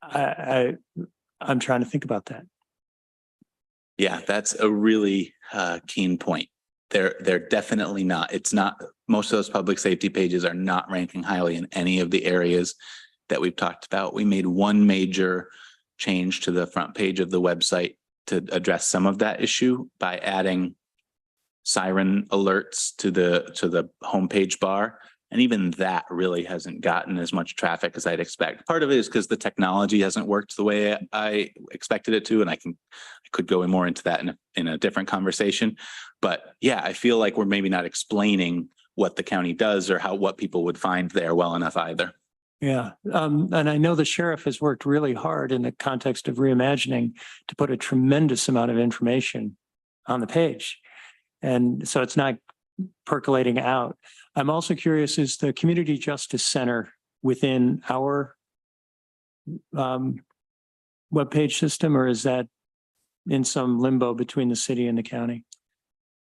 [SPEAKER 4] I'm trying to think about that.
[SPEAKER 8] Yeah, that's a really keen point. They're definitely not. It's not. Most of those public safety pages are not ranking highly in any of the areas that we've talked about. We made one major change to the front page of the website to address some of that issue by adding siren alerts to the homepage bar. And even that really hasn't gotten as much traffic as I'd expect. Part of it is because the technology hasn't worked the way I expected it to, and I could go more into that in a different conversation. But yeah, I feel like we're maybe not explaining what the county does or what people would find there well enough either.
[SPEAKER 4] Yeah, and I know the sheriff has worked really hard in the context of reimagining to put a tremendous amount of information on the page. And so it's not percolating out. I'm also curious, is the Community Justice Center within our webpage system, or is that in some limbo between the city and the county?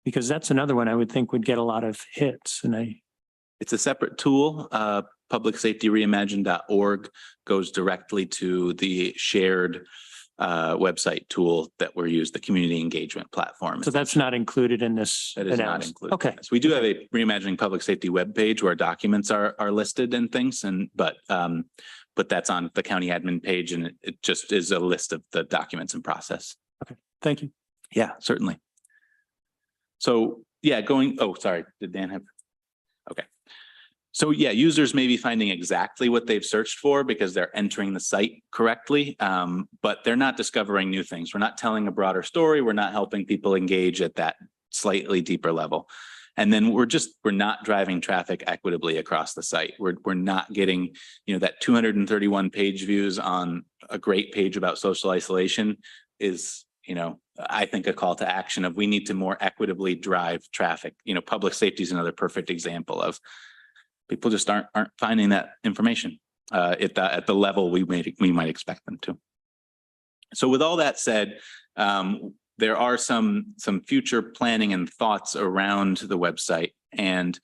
[SPEAKER 4] Because that's another one I would think would get a lot of hits, and
[SPEAKER 8] It's a separate tool. Publicsafetyreimagined.org goes directly to the shared website tool that we're used, the community engagement platform.
[SPEAKER 4] so that's not included in this.
[SPEAKER 8] That is not
[SPEAKER 4] analysis.
[SPEAKER 8] included.
[SPEAKER 4] Okay,
[SPEAKER 8] So we do have a Reimagining Public Safety webpage where documents are listed and things, but that's on the county admin page, and it just is a list of the documents in process.
[SPEAKER 4] thank you.
[SPEAKER 8] Yeah, certainly. So yeah, sorry, did Dan have? Okay. So yeah, users may be finding exactly what they've searched for because they're entering the site correctly, but they're not discovering new things. We're not telling a broader story. We're not helping people engage at that slightly deeper level. And then we're not driving traffic equitably across the site. We're not getting, that 231 page views on a great page about social isolation is, I think a call to action of we need to more equitably drive traffic. Public safety is another perfect example of people just aren't finding that information at the level we might expect them to. So with all that said, there are some future planning and thoughts around the website. And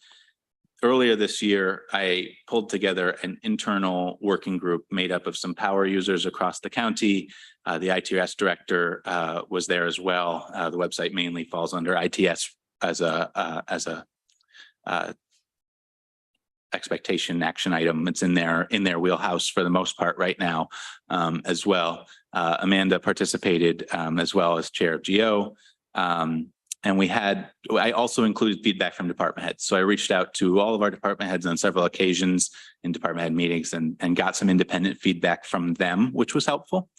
[SPEAKER 8] earlier this year, I pulled together an internal working group made up of some power users across the county. The ITS director was there as well. The website mainly falls under ITS as a expectation action item. It's in their wheelhouse for the most part right now as well. Amanda participated as well as chair of GO. And I also included feedback from department heads. So I reached out to all of our department heads on several occasions in department head meetings and got some independent feedback from them, which was helpful.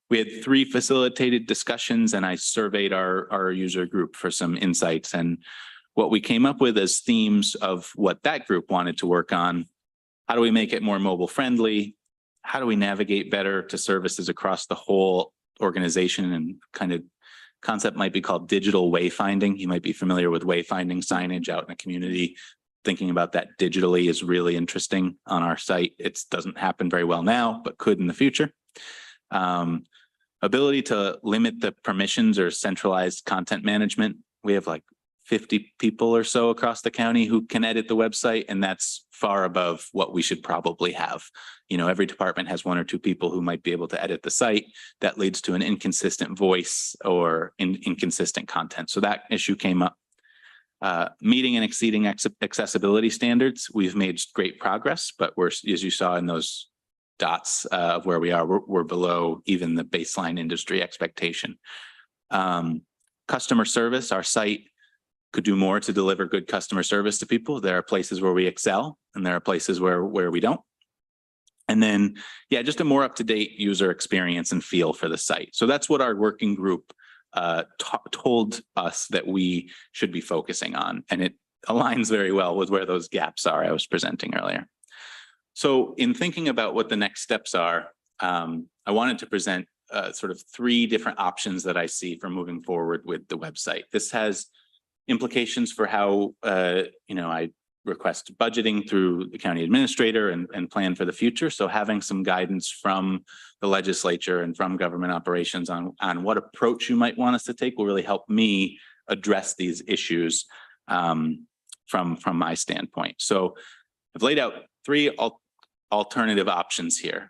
[SPEAKER 8] We had 3 facilitated discussions, and I surveyed our user group for some insights. And what we came up with as themes of what that group wanted to work on: how do we make it more mobile friendly? How do we navigate better to services across the whole organization? And kind of concept might be called digital wayfinding. You might be familiar with wayfinding signage out in the community. Thinking about that digitally is really interesting on our site. It doesn't happen very well now, but could in the future. Ability to limit the permissions or centralized content management. We have like 50 people or so across the county who can edit the website, and that's far above what we should probably have. Every department has 1 or 2 people who might be able to edit the site. That leads to an inconsistent voice or inconsistent content. So that issue came up. Meeting and exceeding accessibility standards. We've made great progress, but as you saw in those dots of where we are, we're below even the baseline industry expectation. Customer service, our site could do more to deliver good customer service to people. There are places where we excel, and there are places where we don't. And then, just a more up-to-date user experience and feel for the site. So that's what our working group told us that we should be focusing on. And it aligns very well with where those gaps are I was presenting earlier. So in thinking about what the next steps are, I wanted to present sort of 3 different options that I see for moving forward with the website. This has implications for how, I request budgeting through the county administrator and plan for the future. So having some guidance from the legislature and from government operations on what approach you might want us to take will really help me address these issues from my standpoint. So I've laid out 3 alternative options here.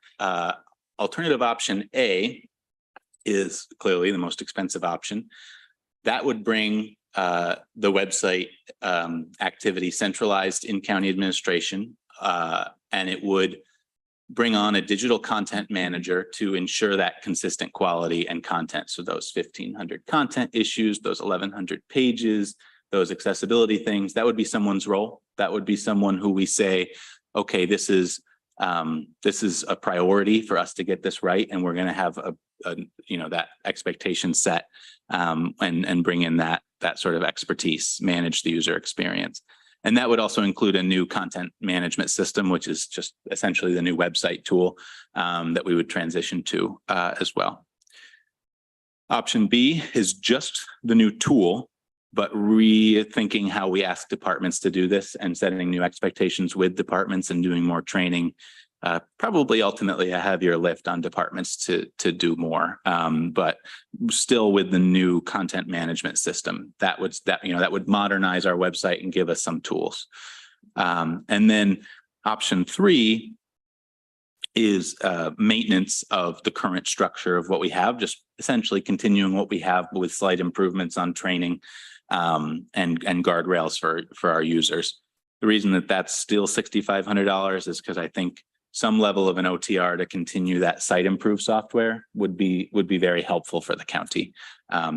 [SPEAKER 8] Alternative option A is clearly the most expensive option. That would bring the website activity centralized in county administration, and it would bring on a digital content manager to ensure that consistent quality and content. So those 1,500 content issues, those 1,100 pages, those accessibility things, that would be someone's role. That would be someone who we say, okay, this is a priority for us to get this right, and we're going to have that expectation set and bring in that sort of expertise, manage the user experience. And that would also include a new content management system, which is just essentially the new website tool that we would transition to as well. Option B is just the new tool, but rethinking how we ask departments to do this and setting new expectations with departments and doing more training. Probably ultimately a heavier lift on departments to do more, but still with the new content management system that would modernize our website and give us some tools. And then option 3 is maintenance of the current structure of what we have, just essentially continuing what we have with slight improvements on training and guardrails for our users. The reason that that's still $6,500 is because I think some level of an OTR to continue that site improve software would be very helpful for the county.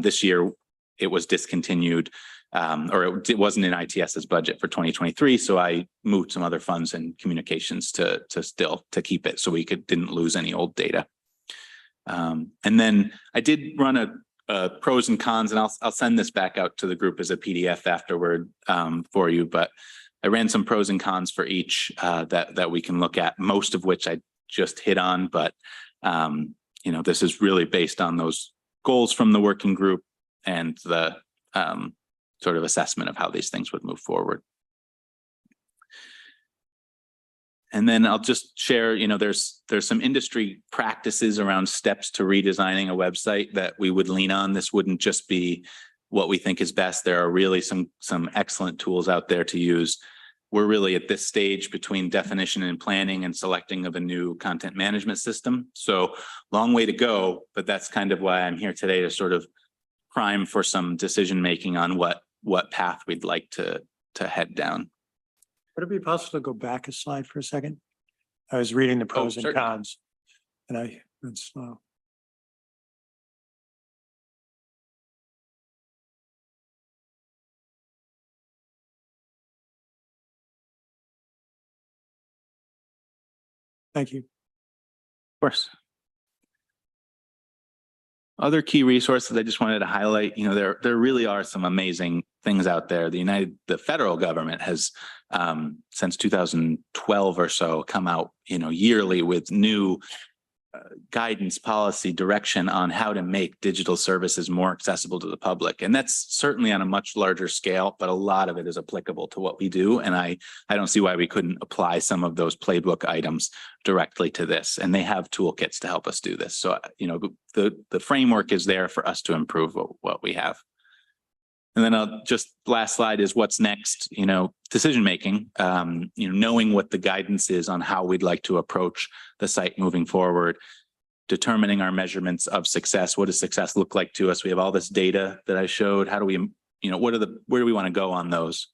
[SPEAKER 8] This year it was discontinued or it wasn't in ITS's budget for 2023. So I moved some other funds and communications to keep it so we didn't lose any old data. And then I did run a pros and cons, and I'll send this back out to the group as a PDF afterward for you, but I ran some pros and cons for each that we can look at, most of which I just hit on, but this is really based on those goals from the working group and the sort of assessment of how these things would move forward. And then I'll just share, there's some industry practices around steps to redesigning a website that we would lean on. This wouldn't just be what we think is best. There are really some excellent tools out there to use. We're really at this stage between definition and planning and selecting of a new content management system. So long way to go, but that's kind of why I'm here today, to sort of prime for some decision making on what path we'd like to head down.
[SPEAKER 4] Would it be possible to go back a slide for a second? I was reading the pros and
[SPEAKER 8] certainly.
[SPEAKER 4] cons and I went slow. Thank you.
[SPEAKER 8] Of course. Other key resources I just wanted to highlight, there really are some amazing things out there. The federal government has since 2012 or so come out, yearly with new guidance, policy, direction on how to make digital services more accessible to the public. And that's certainly on a much larger scale, but a lot of it is applicable to what we do. And I don't see why we couldn't apply some of those playbook items directly to this. And they have toolkits to help us do this. So, the framework is there for us to improve what we have. And then last slide is what's next, decision making, knowing what the guidance is on how we'd like to approach the site moving forward, determining our measurements of success. What does success look like to us? We have all this data that I showed. How do we, where do we want to go on those?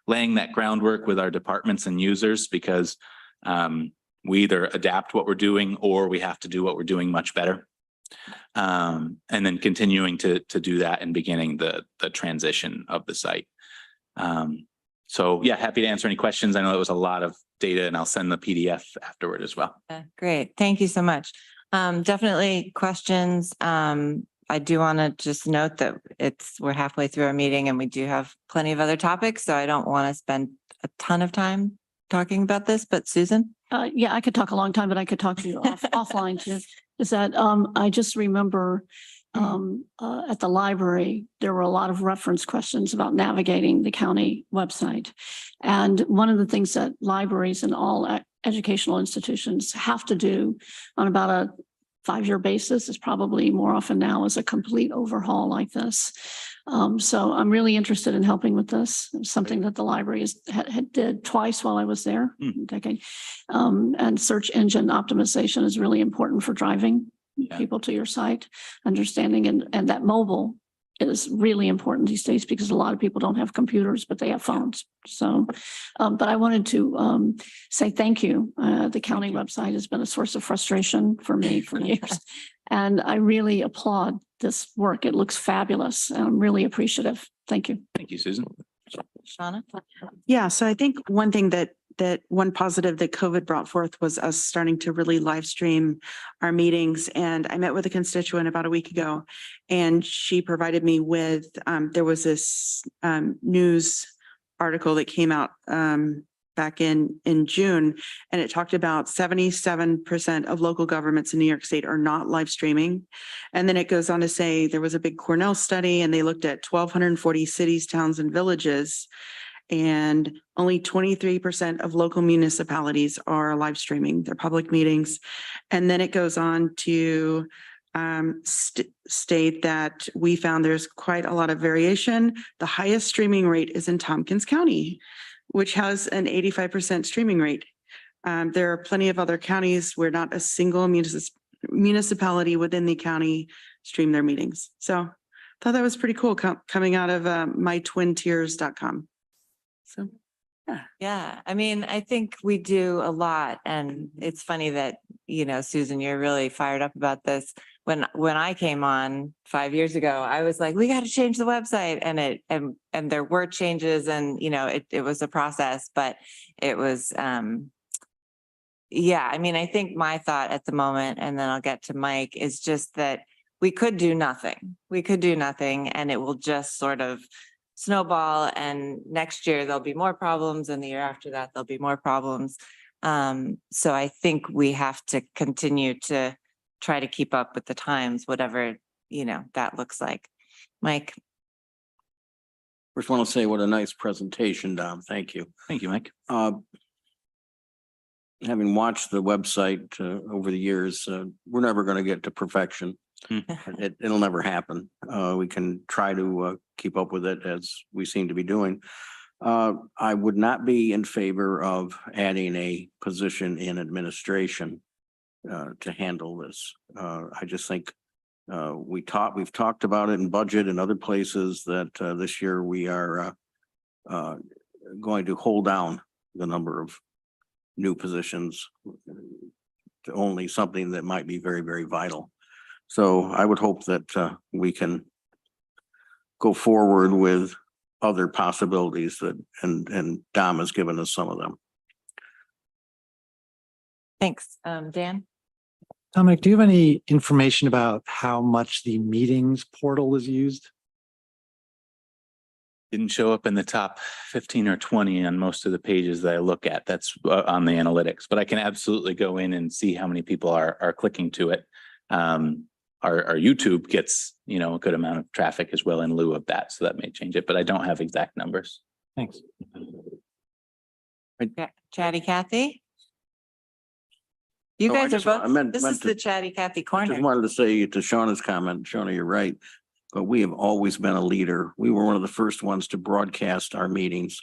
[SPEAKER 8] Laying that groundwork with our departments and users, because we either adapt what we're doing or we have to do what we're doing much better. And then continuing to do that and beginning the transition of the site. So yeah, happy to answer any questions. I know it was a lot of data and I'll send the PDF afterward as well.
[SPEAKER 2] Great. Thank you so much. Definitely questions. I do want to just note that we're halfway through our meeting and we do have plenty of other topics. So I don't want to spend a ton of time talking about this, but Susan?
[SPEAKER 7] Yeah, I could talk a long time, but I could talk to you offline too. Is that I just remember at the library, there were a lot of reference questions about navigating the county website. And one of the things that libraries and all educational institutions have to do on about a 5-year basis is probably more often now is a complete overhaul like this. So I'm really interested in helping with this. It was something that the library did twice while I was there. And search engine optimization is really important for driving people to your site, understanding and that mobile is really important these days because a lot of people don't have computers, but they have phones. So, but I wanted to say thank you. The county website has been a source of frustration for me for years. And I really applaud this work. It looks fabulous. And I'm really appreciative. Thank you.
[SPEAKER 8] Thank you, Susan.
[SPEAKER 2] Shauna?
[SPEAKER 9] Yeah, so I think one thing that one positive that COVID brought forth was us starting to really live stream our meetings. And I met with a constituent about a week ago, and she provided me with, there was this news article that came out back in June, and it talked about 77% of local governments in New York State are not live streaming. And then it goes on to say there was a big Cornell study, and they looked at 1,240 cities, towns, and villages, and only 23% of local municipalities are live streaming their public meetings. And then it goes on to state that we found there's quite a lot of variation. The highest streaming rate is in Tompkins County, which has an 85% streaming rate. There are plenty of other counties where not a single municipality within the county stream their meetings. So I thought that was pretty cool coming out of mytwintiers.com. So,
[SPEAKER 2] Yeah, I mean, I think we do a lot, and it's funny that, you know, Susan, you're really fired up about this. When I came on 5 years ago, I was like, we got to change the website, and there were changes, and you know, it was a process, but it was yeah, I mean, I think my thought at the moment, and then I'll get to Mike, is just that we could do nothing. We could do nothing, and it will just sort of snowball, and next year there'll be more problems, and the year after that there'll be more problems. So I think we have to continue to try to keep up with the times, whatever, you know, that looks like. Mike?
[SPEAKER 3] First, want to say what a nice presentation, Dom. Thank you.
[SPEAKER 8] Thank you, Mike.
[SPEAKER 3] Having watched the website over the years, we're never going to get to perfection. It'll never happen. We can try to keep up with it as we seem to be doing. I would not be in favor of adding a position in administration to handle this. I just think we've talked about it in budget and other places that this year we are going to hold down the number of new positions to only something that might be very, very vital. So I would hope that we can go forward with other possibilities that, and Dom has given us some of them.
[SPEAKER 2] Thanks. Dan?
[SPEAKER 6] Dominic, do you have any information about how much the meetings portal is used?
[SPEAKER 8] Didn't show up in the top 15 or 20 on most of the pages that I look at. That's on the analytics, but I can absolutely go in and see how many people are clicking to it. Our YouTube gets, you know, a good amount of traffic as well in lieu of that. So that may change it, but I don't have exact numbers.
[SPEAKER 6] Thanks.
[SPEAKER 2] Chatty Cathy? You
[SPEAKER 3] Oh, I
[SPEAKER 2] guys are
[SPEAKER 3] just-
[SPEAKER 2] both,
[SPEAKER 3] I meant-
[SPEAKER 2] this
[SPEAKER 3] meant
[SPEAKER 2] is
[SPEAKER 3] to-
[SPEAKER 2] the Chatty Cathy
[SPEAKER 3] I
[SPEAKER 2] corner.
[SPEAKER 3] just wanted to say to Shauna's comment, Shauna, you're right, but we have always been a leader. We were one of the first ones to broadcast our meetings,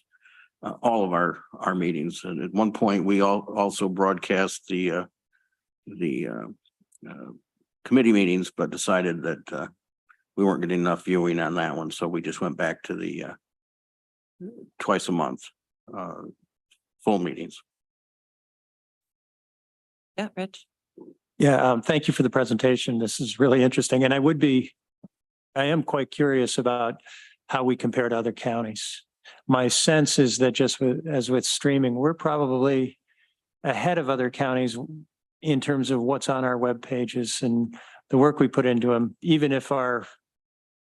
[SPEAKER 3] all of our meetings. And at one point, we also broadcast the committee meetings, but decided that we weren't getting enough viewing on that one. So we just went back to the twice a month full meetings.
[SPEAKER 2] Yeah, Rich?
[SPEAKER 4] Yeah, thank you for the presentation. This is really interesting. And I am quite curious about how we compare to other counties. My sense is that just as with streaming, we're probably ahead of other counties in terms of what's on our web pages and the work we put into them, even if our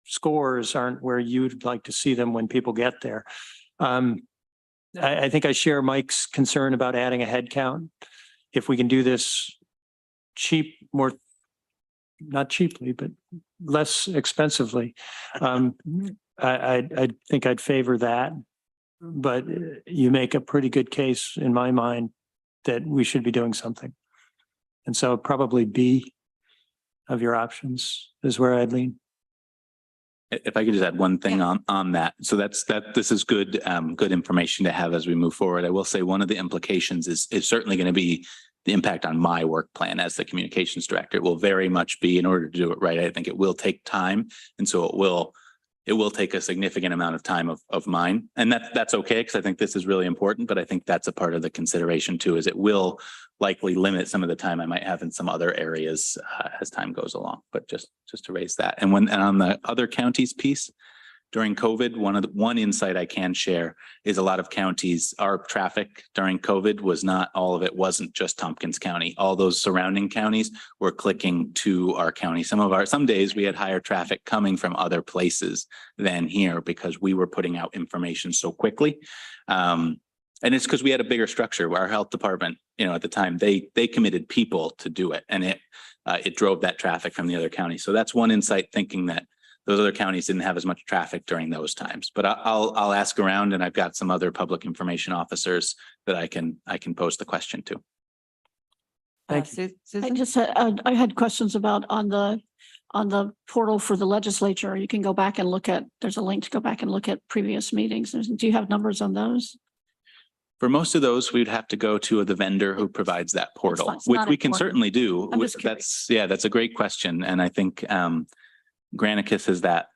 [SPEAKER 4] scores aren't where you'd like to see them when people get there. I think I share Mike's concern about adding a head count. If we can do this not cheaply, but less expensively, I think I'd favor that. But you make a pretty good case in my mind that we should be doing something. And so probably B of your options is where I'd lean.
[SPEAKER 8] If I could just add one thing on that. So this is good information to have as we move forward. I will say one of the implications is certainly going to be the impact on my work plan as the communications director. It will very much be, in order to do it right, I think it will take time. And so it will take a significant amount of time of mine. And that's okay, because I think this is really important, but I think that's a part of the consideration too, is it will likely limit some of the time I might have in some other areas as time goes along, but just to raise that. And on the other counties piece, during COVID, one insight I can share is a lot of counties, our traffic during COVID was not, all of it wasn't just Tompkins County. All those surrounding counties were clicking to our county. Some days we had higher traffic coming from other places than here because we were putting out information so quickly. And it's because we had a bigger structure. Our health department, at the time, they committed people to do it, and it drove that traffic from the other counties. So that's one insight, thinking that those other counties didn't have as much traffic during those times. But I'll ask around, and I've got some other public information officers that I can pose the question to.
[SPEAKER 4] Thank you.
[SPEAKER 2] Susan?
[SPEAKER 7] I had questions about on the portal for the legislature. You can go back and look at, there's a link to go back and look at previous meetings. Do you have numbers on those?
[SPEAKER 8] For most of those, we'd have to go to the vendor who provides that portal,
[SPEAKER 7] fine. It's
[SPEAKER 8] which
[SPEAKER 7] not
[SPEAKER 8] we can
[SPEAKER 7] important.
[SPEAKER 8] certainly do.
[SPEAKER 7] I'm just curious.
[SPEAKER 8] That's a great question. And I think Granicus is that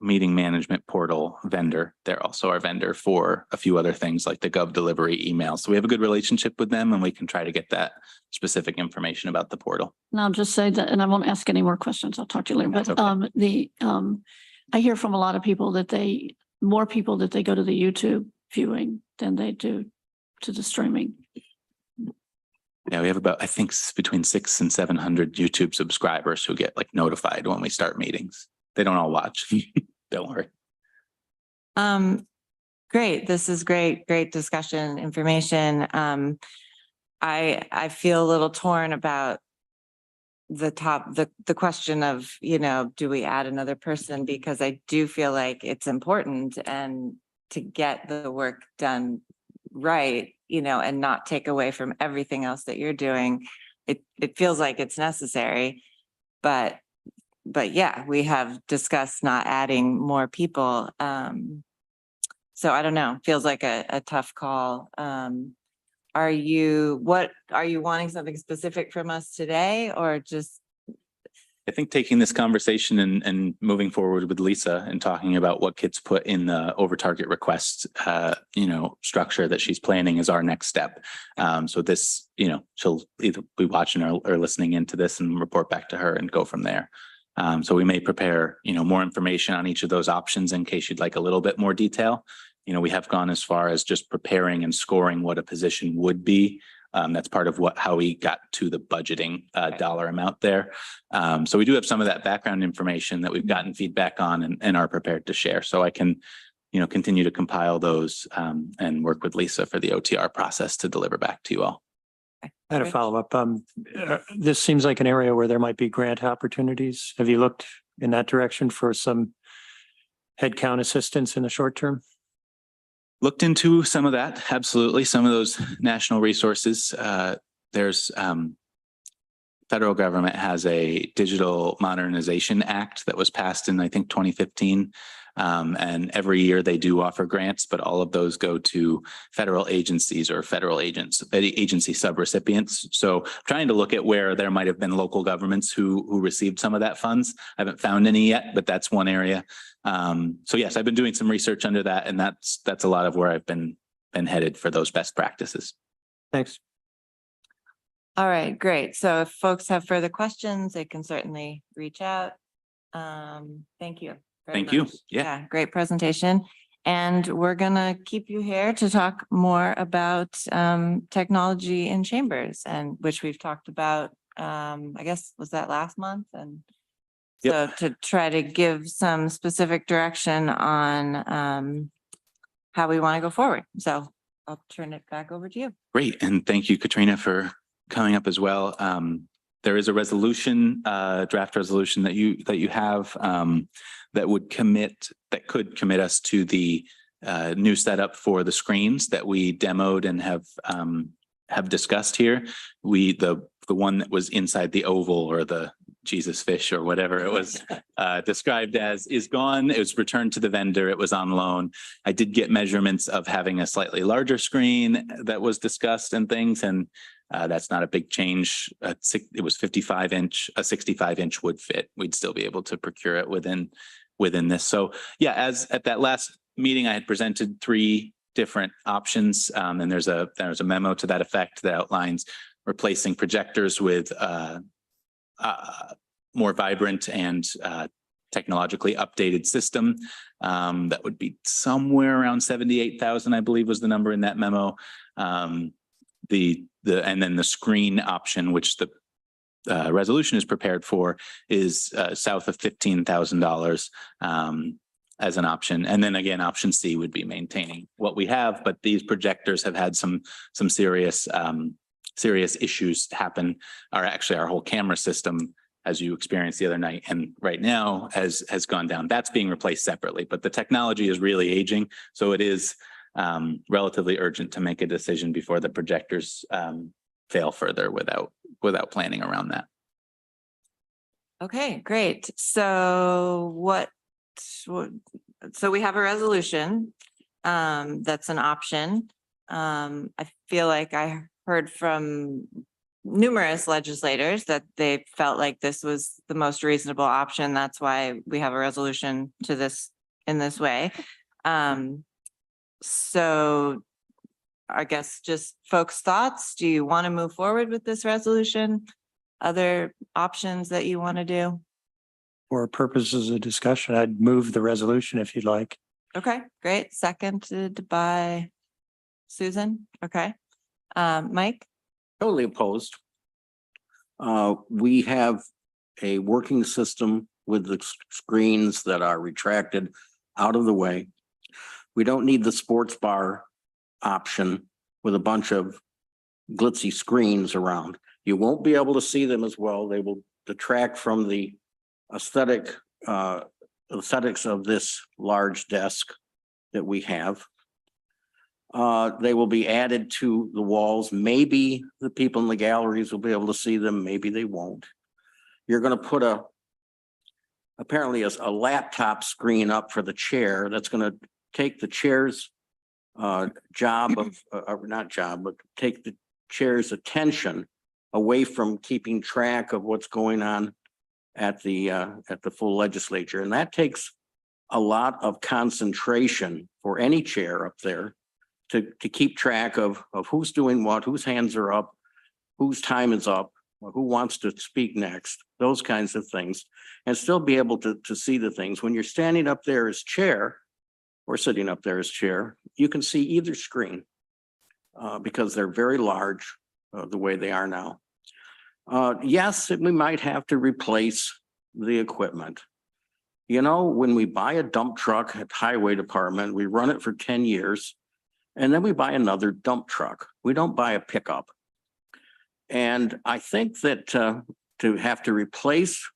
[SPEAKER 8] meeting management portal vendor. They're also our vendor for a few other things like the Gov delivery email. So we have a good relationship with them, and we can try to get that specific information about the portal.
[SPEAKER 7] And I'll just say that, and I won't ask any more questions. I'll talk to you later.
[SPEAKER 8] That's
[SPEAKER 7] But
[SPEAKER 8] okay.
[SPEAKER 7] I hear from a lot of people that more people that they go to the YouTube viewing than they do to the streaming.
[SPEAKER 8] Yeah, we have about, I think, between 600 and 700 YouTube subscribers who get notified when we start meetings. They don't all watch. Don't worry.
[SPEAKER 2] Great. This is great discussion, information. I feel a little torn about the question of, do we add another person? Because I do feel like it's important and to get the work done right, and not take away from everything else that you're doing. It feels like it's necessary, but yeah, we have discussed not adding more people. So I don't know, feels like a tough call. Are you wanting something specific from us today, or just?
[SPEAKER 8] I think taking this conversation and moving forward with Lisa and talking about what gets put in the over target request, structure that she's planning is our next step. So this, she'll either be watching or listening into this and report back to her and go from there. So we may prepare, more information on each of those options in case you'd like a little bit more detail. We have gone as far as just preparing and scoring what a position would be. That's part of how we got to the budgeting dollar amount there. So we do have some of that background information that we've gotten feedback on and are prepared to share. So I can, continue to compile those and work with Lisa for the OTR process to deliver back to you all.
[SPEAKER 4] I had a follow-up. This seems like an area where there might be grant opportunities. Have you looked in that direction for some headcount assistance in the short term?
[SPEAKER 8] Looked into some of that. Absolutely. Some of those national resources. There's federal government has a Digital Modernization Act that was passed in, I think, 2015. And every year they do offer grants, but all of those go to federal agencies or federal agency subrecipients. So trying to look at where there might have been local governments who received some of that funds. I haven't found any yet, but that's one area. So yes, I've been doing some research under that, and that's a lot of where I've been headed for those best practices.
[SPEAKER 4] Thanks.
[SPEAKER 2] All right, great. So if folks have further questions, they can certainly reach out. Thank you.
[SPEAKER 8] Thank you. Yeah.
[SPEAKER 2] Great presentation. And we're gonna keep you here to talk more about technology in chambers, and which we've talked about, I guess, was that last month? And so to try to give some specific direction on how we want to go forward. So I'll turn it back over to you.
[SPEAKER 8] Great. And thank you, Katrina, for coming up as well. There is a resolution, draft resolution that you have that could commit us to the new setup for the screens that we demoed and have discussed here. The one that was inside the oval, or the Jesus fish, or whatever it was described as, is gone. It was returned to the vendor. It was on loan. I did get measurements of having a slightly larger screen that was discussed and things, and that's not a big change. It was 55-inch, a 65-inch would fit. We'd still be able to procure it within this. So yeah, as at that last meeting, I had presented 3 different options, and there's a memo to that effect that outlines replacing projectors with more vibrant and technologically updated system. That would be somewhere around 78,000, I believe was the number in that memo. And then the screen option, which the resolution is prepared for, is south of $15,000 as an option. And then again, option C would be maintaining what we have, but these projectors have had some serious issues happen, or actually our whole camera system, as you experienced the other night and right now, has gone down. That's being replaced separately, but the technology is really aging. So it is relatively urgent to make a decision before the projectors fail further without planning around that.
[SPEAKER 2] Okay, great. So we have a resolution that's an option. I feel like I heard from numerous legislators that they felt like this was the most reasonable option. That's why we have a resolution to this in this way. So I guess just folks' thoughts. Do you want to move forward with this resolution? Other options that you want to do?
[SPEAKER 4] For purposes of discussion, I'd move the resolution if you'd like.
[SPEAKER 2] Okay, great. Seconded by Susan. Okay. Mike?
[SPEAKER 3] Totally opposed. We have a working system with the screens that are retracted out of the way. We don't need the sports bar option with a bunch of glitzy screens around. You won't be able to see them as well. They will detract from the aesthetics of this large desk that we have. They will be added to the walls. Maybe the people in the galleries will be able to see them. Maybe they won't. You're going to put apparently a laptop screen up for the chair. That's going to take the chair's take the chair's attention away from keeping track of what's going on at the full legislature. And that takes a lot of concentration for any chair up there to keep track of who's doing what, whose hands are up, whose time is up, who wants to speak next, those kinds of things, and still be able to see the things. When you're standing up there as chair or sitting up there as chair, you can see either screen because they're very large the way they are now. Yes, we might have to replace the equipment. You know, when we buy a dump truck at Highway Department, we run it for 10 years, and then we buy another dump truck. We don't buy a pickup. And I think that to have to replace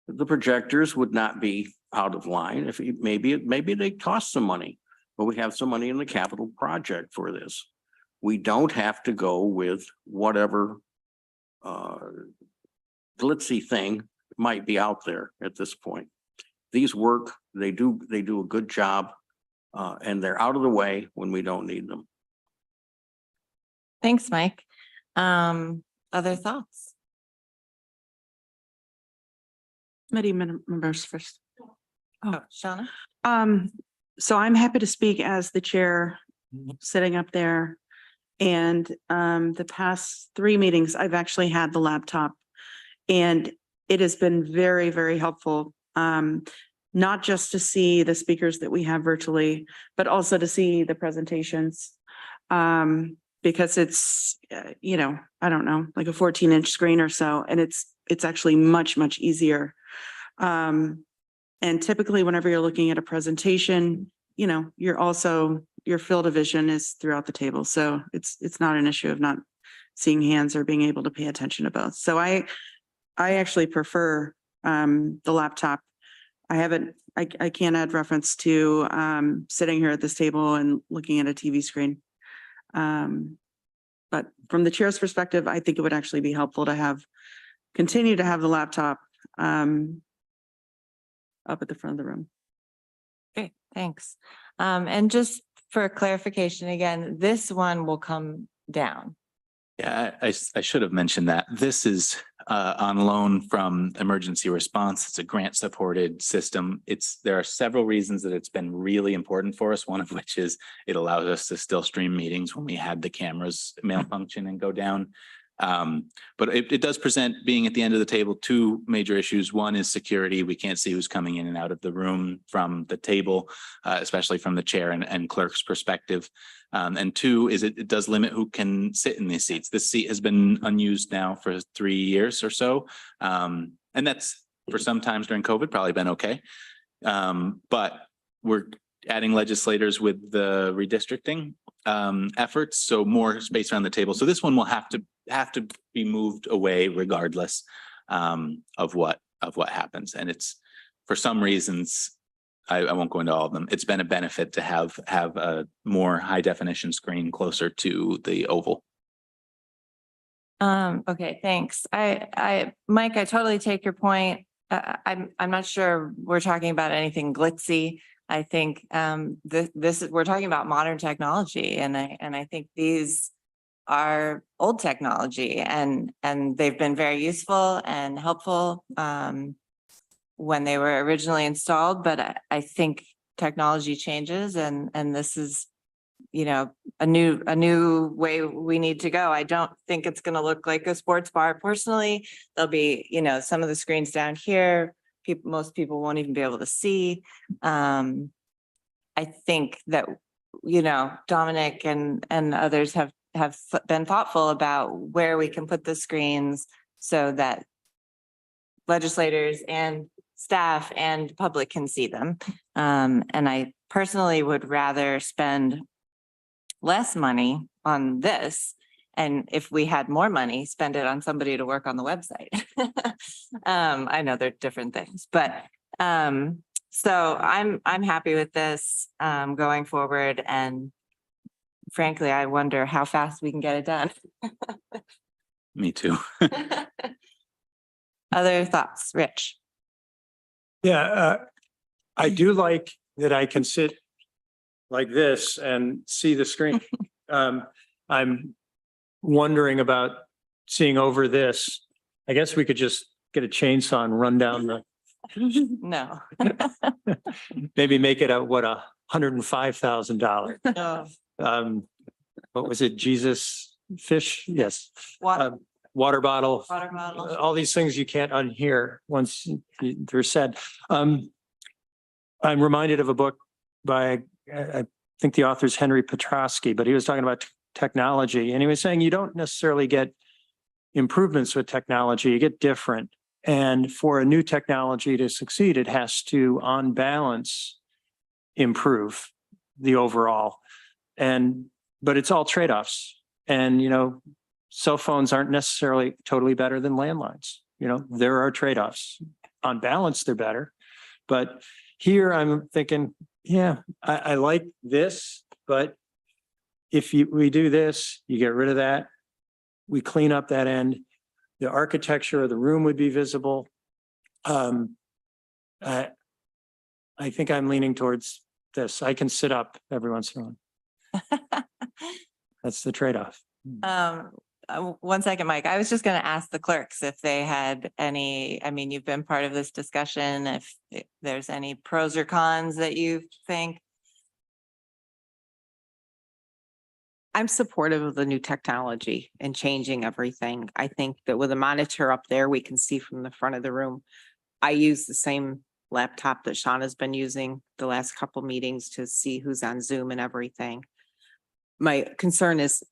[SPEAKER 3] the projectors would not be out of line. If maybe they cost some money, but we have some money in the capital project for this. We don't have to go with whatever glitzy thing might be out there at this point. These work, they do a good job, and they're out of the way when we don't need them.
[SPEAKER 2] Thanks, Mike. Other thoughts?
[SPEAKER 9] Committee members first.
[SPEAKER 2] Oh, Shauna?
[SPEAKER 9] So I'm happy to speak as the chair sitting up there. And the past 3 meetings, I've actually had the laptop, and it has been very, very helpful. Not just to see the speakers that we have virtually, but also to see the presentations. Because it's, I don't know, like a 14-inch screen or so, and it's actually much, much easier. And typically whenever you're looking at a presentation, your field of vision is throughout the table. So it's not an issue of not seeing hands or being able to pay attention to both. So I actually prefer the laptop. I can't add reference to sitting here at this table and looking at a TV screen. But from the chair's perspective, I think it would actually be helpful to continue to have the laptop up at the front of the room.
[SPEAKER 2] Great, thanks. And just for clarification again, this one will come down.
[SPEAKER 8] Yeah, I should have mentioned that. This is on loan from Emergency Response. It's a grant supported system. There are several reasons that it's been really important for us. One of which is it allows us to still stream meetings when we had the cameras malfunction and go down. But it does present, being at the end of the table, two major issues. One is security. We can't see who's coming in and out of the room from the table, especially from the chair and clerk's perspective. And two is it does limit who can sit in these seats. This seat has been unused now for 3 years or so. And that's, for some times during COVID, probably been okay. But we're adding legislators with the redistricting efforts, so more space around the table. So this one will have to be moved away regardless of what happens. And it's, for some reasons, I won't go into all of them, it's been a benefit to have a more high definition screen closer to the oval.
[SPEAKER 2] Okay, thanks. Mike, I totally take your point. I'm not sure we're talking about anything glitzy. I think we're talking about modern technology, and I think these are old technology, and they've been very useful and helpful when they were originally installed. But I think technology changes, and this is, you know, a new way we need to go. I don't think it's going to look like a sports bar. Personally, there'll be, you know, some of the screens down here. Most people won't even be able to see. I think that, you know, Dominic and others have been thoughtful about where we can put the screens so that legislators and staff and public can see them. And I personally would rather spend less money on this, and if we had more money, spend it on somebody to work on the website. I know they're different things, but so I'm happy with this going forward, and frankly, I wonder how fast we can get it done.
[SPEAKER 8] Me too.
[SPEAKER 2] Other thoughts, Rich?
[SPEAKER 4] Yeah, I do like that I can sit like this and see the screen. I'm wondering about seeing over this. I guess we could just get a chainsaw and run down the,
[SPEAKER 2] No.
[SPEAKER 4] maybe make it $105,000.
[SPEAKER 2] No.
[SPEAKER 4] What was it? Jesus fish? Yes.
[SPEAKER 2] Water
[SPEAKER 4] Water bottle.
[SPEAKER 2] bottle.
[SPEAKER 4] All these things you can't unhear once they're said. I'm reminded of a book by, I think the author is Henry Petrosky, but he was talking about technology, and he was saying you don't necessarily get improvements with technology, you get different. And for a new technology to succeed, it has to, on balance, improve the overall. But it's all trade-offs. And, you know, cell phones aren't necessarily totally better than landlines. You know, there are trade-offs. On balance, they're better. But here I'm thinking, yeah, I like this, but if we do this, you get rid of that, we clean up that end, the architecture of the room would be visible. I think I'm leaning towards this. I can sit up every once in a while. That's the trade-off.
[SPEAKER 2] 1 second, Mike. I was just going to ask the clerks if they had any, I mean, you've been part of this discussion, if there's any pros or cons that you think.
[SPEAKER 10] I'm supportive of the new technology and changing everything. I think that with a monitor up there, we can see from the front of the room. I use the same laptop that Shauna's been using the last couple meetings to see who's on Zoom and everything. My concern is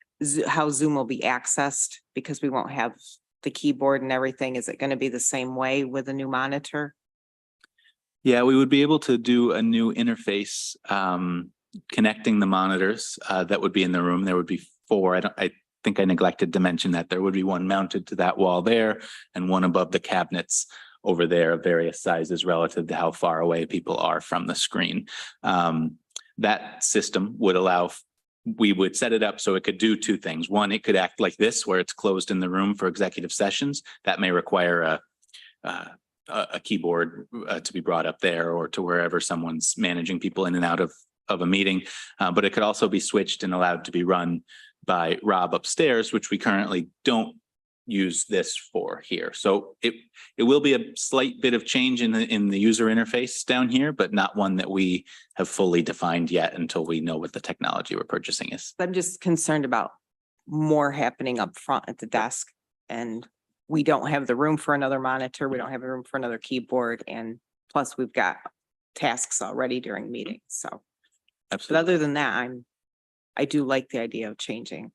[SPEAKER 10] how Zoom will be accessed, because we won't have the keyboard and everything. Is it going to be the same way with a new monitor?
[SPEAKER 8] Yeah, we would be able to do a new interface, connecting the monitors that would be in the room. There would be 4. I think I neglected to mention that there would be one mounted to that wall there and one above the cabinets over there of various sizes relative to how far away people are from the screen. That system would allow, we would set it up so it could do 2 things. One, it could act like this, where it's closed in the room for executive sessions. That may require a keyboard to be brought up there, or to wherever someone's managing people in and out of a meeting. But it could also be switched and allowed to be run by Rob upstairs, which we currently don't use this for here. So it will be a slight bit of change in the user interface down here, but not one that we have fully defined yet until we know what the technology we're purchasing is.
[SPEAKER 10] I'm just concerned about more happening up front at the desk. And we don't have the room for another monitor. We don't have a room for another keyboard. And plus we've got tasks already during meetings. So, but
[SPEAKER 3] Absolutely.
[SPEAKER 10] other than that, I do like the idea of changing.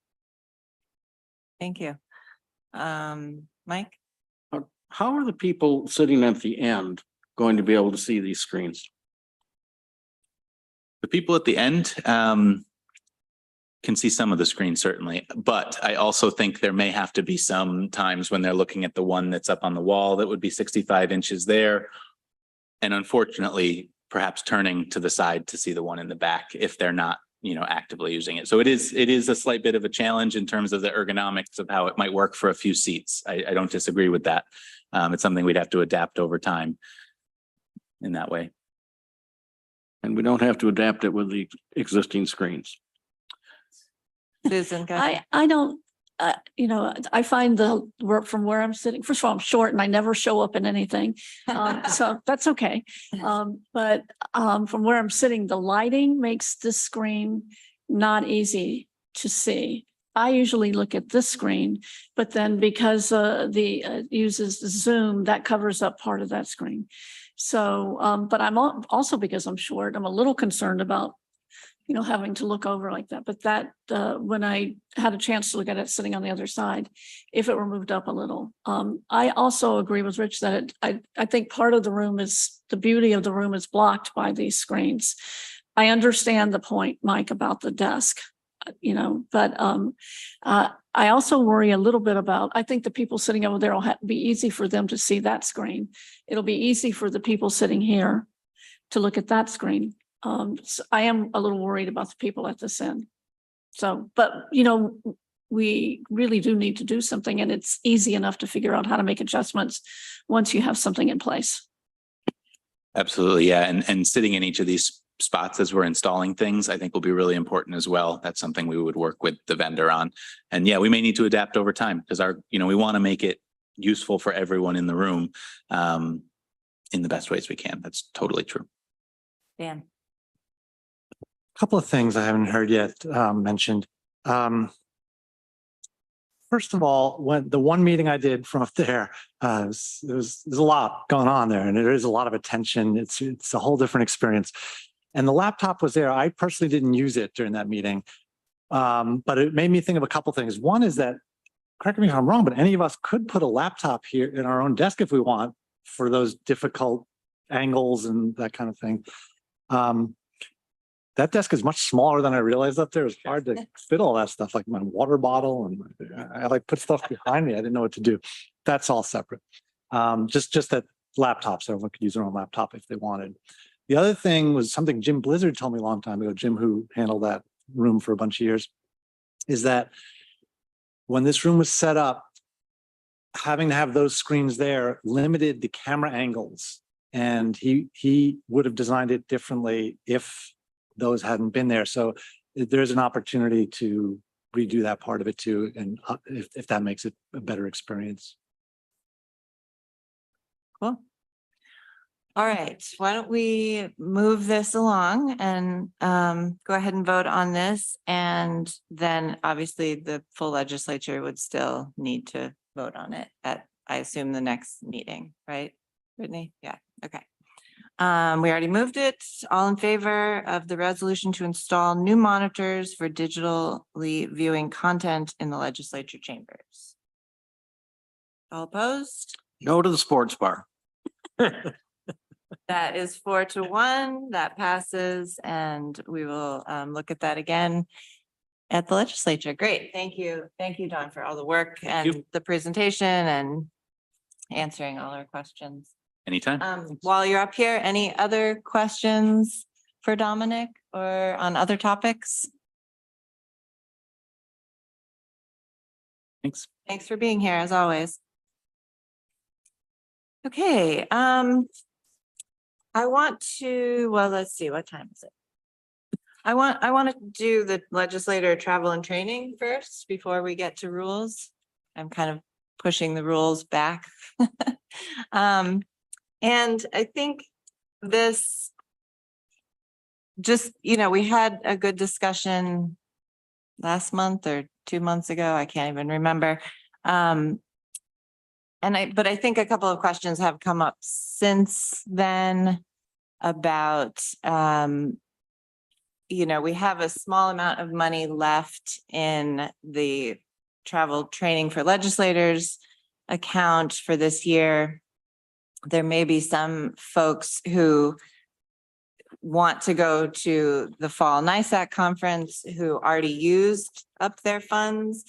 [SPEAKER 2] Thank you. Mike?
[SPEAKER 3] How are the people sitting at the end going to be able to see these screens?
[SPEAKER 8] The people at the end can see some of the screen, certainly, but I also think there may have to be some times when they're looking at the one that's up on the wall that would be 65 inches there. And unfortunately, perhaps turning to the side to see the one in the back if they're not, actively using it. So it is a slight bit of a challenge in terms of the ergonomics of how it might work for a few seats. I don't disagree with that. It's something we'd have to adapt over time in that way.
[SPEAKER 3] And we don't have to adapt it with the existing screens.
[SPEAKER 2] Susan, go ahead.
[SPEAKER 7] I don't, I find from where I'm sitting, first of all, I'm short and I never show up in anything. So that's okay. But from where I'm sitting, the lighting makes this screen not easy to see. I usually look at this screen, but then because uses Zoom, that covers up part of that screen. So, but I'm also, because I'm short, I'm a little concerned about having to look over like that. But that, when I had a chance to look at it sitting on the other side, if it were moved up a little. I also agree with Rich that I think part of the room is, the beauty of the room is blocked by these screens. I understand the point, Mike, about the desk, but I also worry a little bit about, I think the people sitting over there will be easy for them to see that screen. It'll be easy for the people sitting here to look at that screen. So I am a little worried about the people at this end. So, but we really do need to do something, and it's easy enough to figure out how to make adjustments once you have something in place.
[SPEAKER 8] Absolutely. Yeah. And sitting in each of these spots as we're installing things, I think will be really important as well. That's something we would work with the vendor on. And yeah, we may need to adapt over time because we want to make it useful for everyone in the room in the best ways we can. That's totally true.
[SPEAKER 2] Dan?
[SPEAKER 6] Couple of things I haven't heard yet mentioned. First of all, when the one meeting I did from up there, there's a lot going on there, and there is a lot of attention. It's a whole different experience. And the laptop was there. I personally didn't use it during that meeting, but it made me think of a couple things. One is that, correct me if I'm wrong, but any of us could put a laptop here in our own desk if we want for those difficult angles and that kind of thing. That desk is much smaller than I realized up there. It's hard to fit all that stuff, like my water bottle, and I like put stuff behind me. I didn't know what to do. That's all separate. Just that laptops, everyone could use their own laptop if they wanted. The other thing was something Jim Blizzard told me a long time ago, Jim, who handled that room for a bunch of years, is that when this room was set up, having to have those screens there limited the camera angles. And he would have designed it differently if those hadn't been there. So there's an opportunity to redo that part of it too. And if that makes it a better experience.
[SPEAKER 2] Cool. All right, why don't we move this along and go ahead and vote on this. And then obviously the full legislature would still need to vote on it at, I assume, the next meeting, right, Brittany? Yeah, okay. We already moved it. All in favor of the resolution to install new monitors for digitally viewing content in the legislature chambers? All opposed?
[SPEAKER 3] No to the sports bar.
[SPEAKER 2] That is 4-1. That passes, and we will look at that again at the legislature. Great. Thank you. Thank you, Don, for all the work and the presentation and answering all our questions.
[SPEAKER 8] Anytime.
[SPEAKER 2] While you're up here, any other questions for Dominic or on other topics?
[SPEAKER 8] Thanks.
[SPEAKER 2] Thanks for being here, as always. Okay, I want to, well, let's see, what time is it? I want to do the legislator travel and training first before we get to rules. I'm kind of pushing the rules back. And I think this just, we had a good discussion last month or 2 months ago. I can't even remember. But I think a couple of questions have come up since then about, we have a small amount of money left in the travel training for legislators account for this year. There may be some folks who want to go to the fall NISAC conference who already used up their funds.